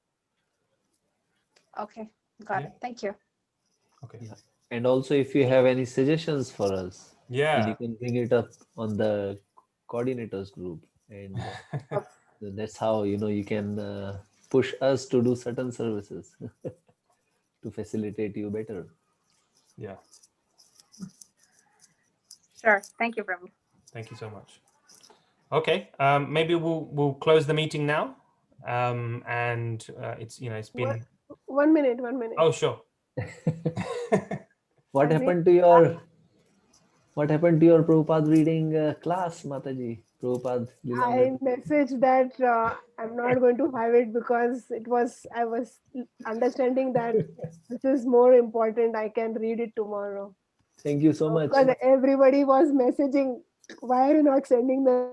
Okay, got it. Thank you. Okay. Yeah. And also, if you have any suggestions for us, yeah, you can bring it up on the coordinators group, and that's how you can push us to do certain services to facilitate you better. Yeah. Sure. Thank you, Prabhu. Thank you so much. Okay. Maybe we'll close the meeting now. And it's been 1 minute. Oh, sure. What happened to your Prabhupada reading class, Mataji? Prabhupada I messaged that I'm not going to have it because I was understanding that this is more important. I can read it tomorrow. Thank you so much. Because everybody was messaging, why are you not sending the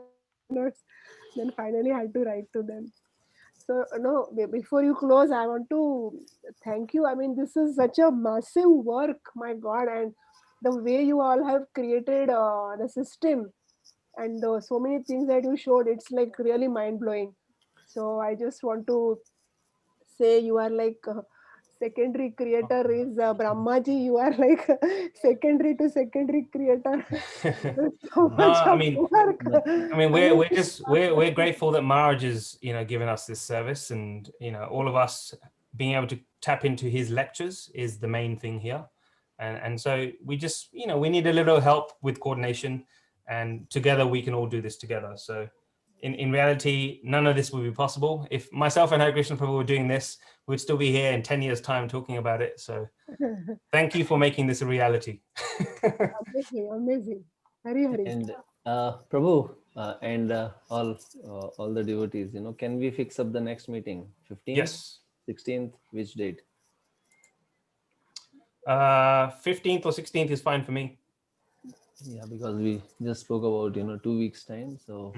notes? Then finally I had to write to them. So no, before you close, I want to thank you. I mean, this is such a massive work, my God, and the way you all have created the system and so many things that you showed, it's like really mind blowing. So I just want to say you are like secondary creator is Brahmaji. You are like secondary to secondary creator. So much of work. I mean, we're grateful that Maharaj is giving us this service, and all of us being able to tap into his lectures is the main thing here, and so we just we need a little help with coordination, and together we can all do this together. So in reality, none of this would be possible if myself and Hare Krishna Prabhu were doing this. We'd still be here in 10 years time talking about it. So thank you for making this a reality. Amazing. Hari Hari. And Prabhu and all the devotees, can we fix up the next meeting? 15th? Yes. 16th? Which date? 15th or 16th is fine for me. Yeah, because we just spoke about 2 weeks time. So,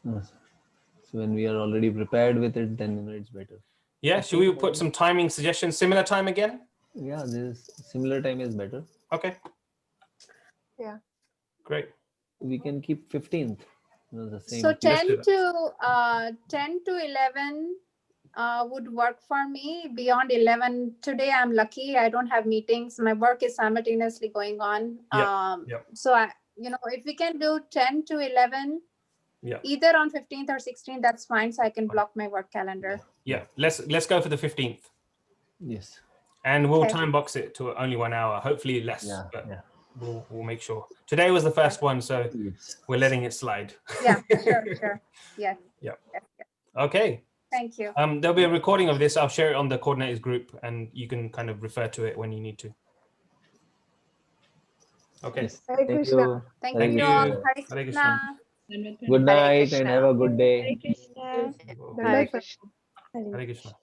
so when we are already prepared with it, then it's better. Yeah, should we put some timing suggestions? Similar time again? Yeah, this similar time is better. Okay. Yeah. Great. We can keep 15th. The same. So 10 to 11 would work for me. Beyond 11, today I'm lucky. I don't have meetings. My work is simultaneously going on. So if we can do 10 to 11, either on 15th or 16th, that's fine. So I can block my work calendar. Yeah, let's go for the 15th. Yes. And we'll time box it to only 1 hour, hopefully less. Yeah, but yeah. We'll make sure. Today was the first one, so we're letting it slide. Yeah, sure. Yes. Yeah. Okay. Thank you. There'll be a recording of this. I'll share it on the coordinators group, and you can kind of refer to it when you need to. Okay. Yes. Hare Krishna. Thank you all. Hare Krishna. Good night and have a good day. Hare Krishna. Hare Krishna.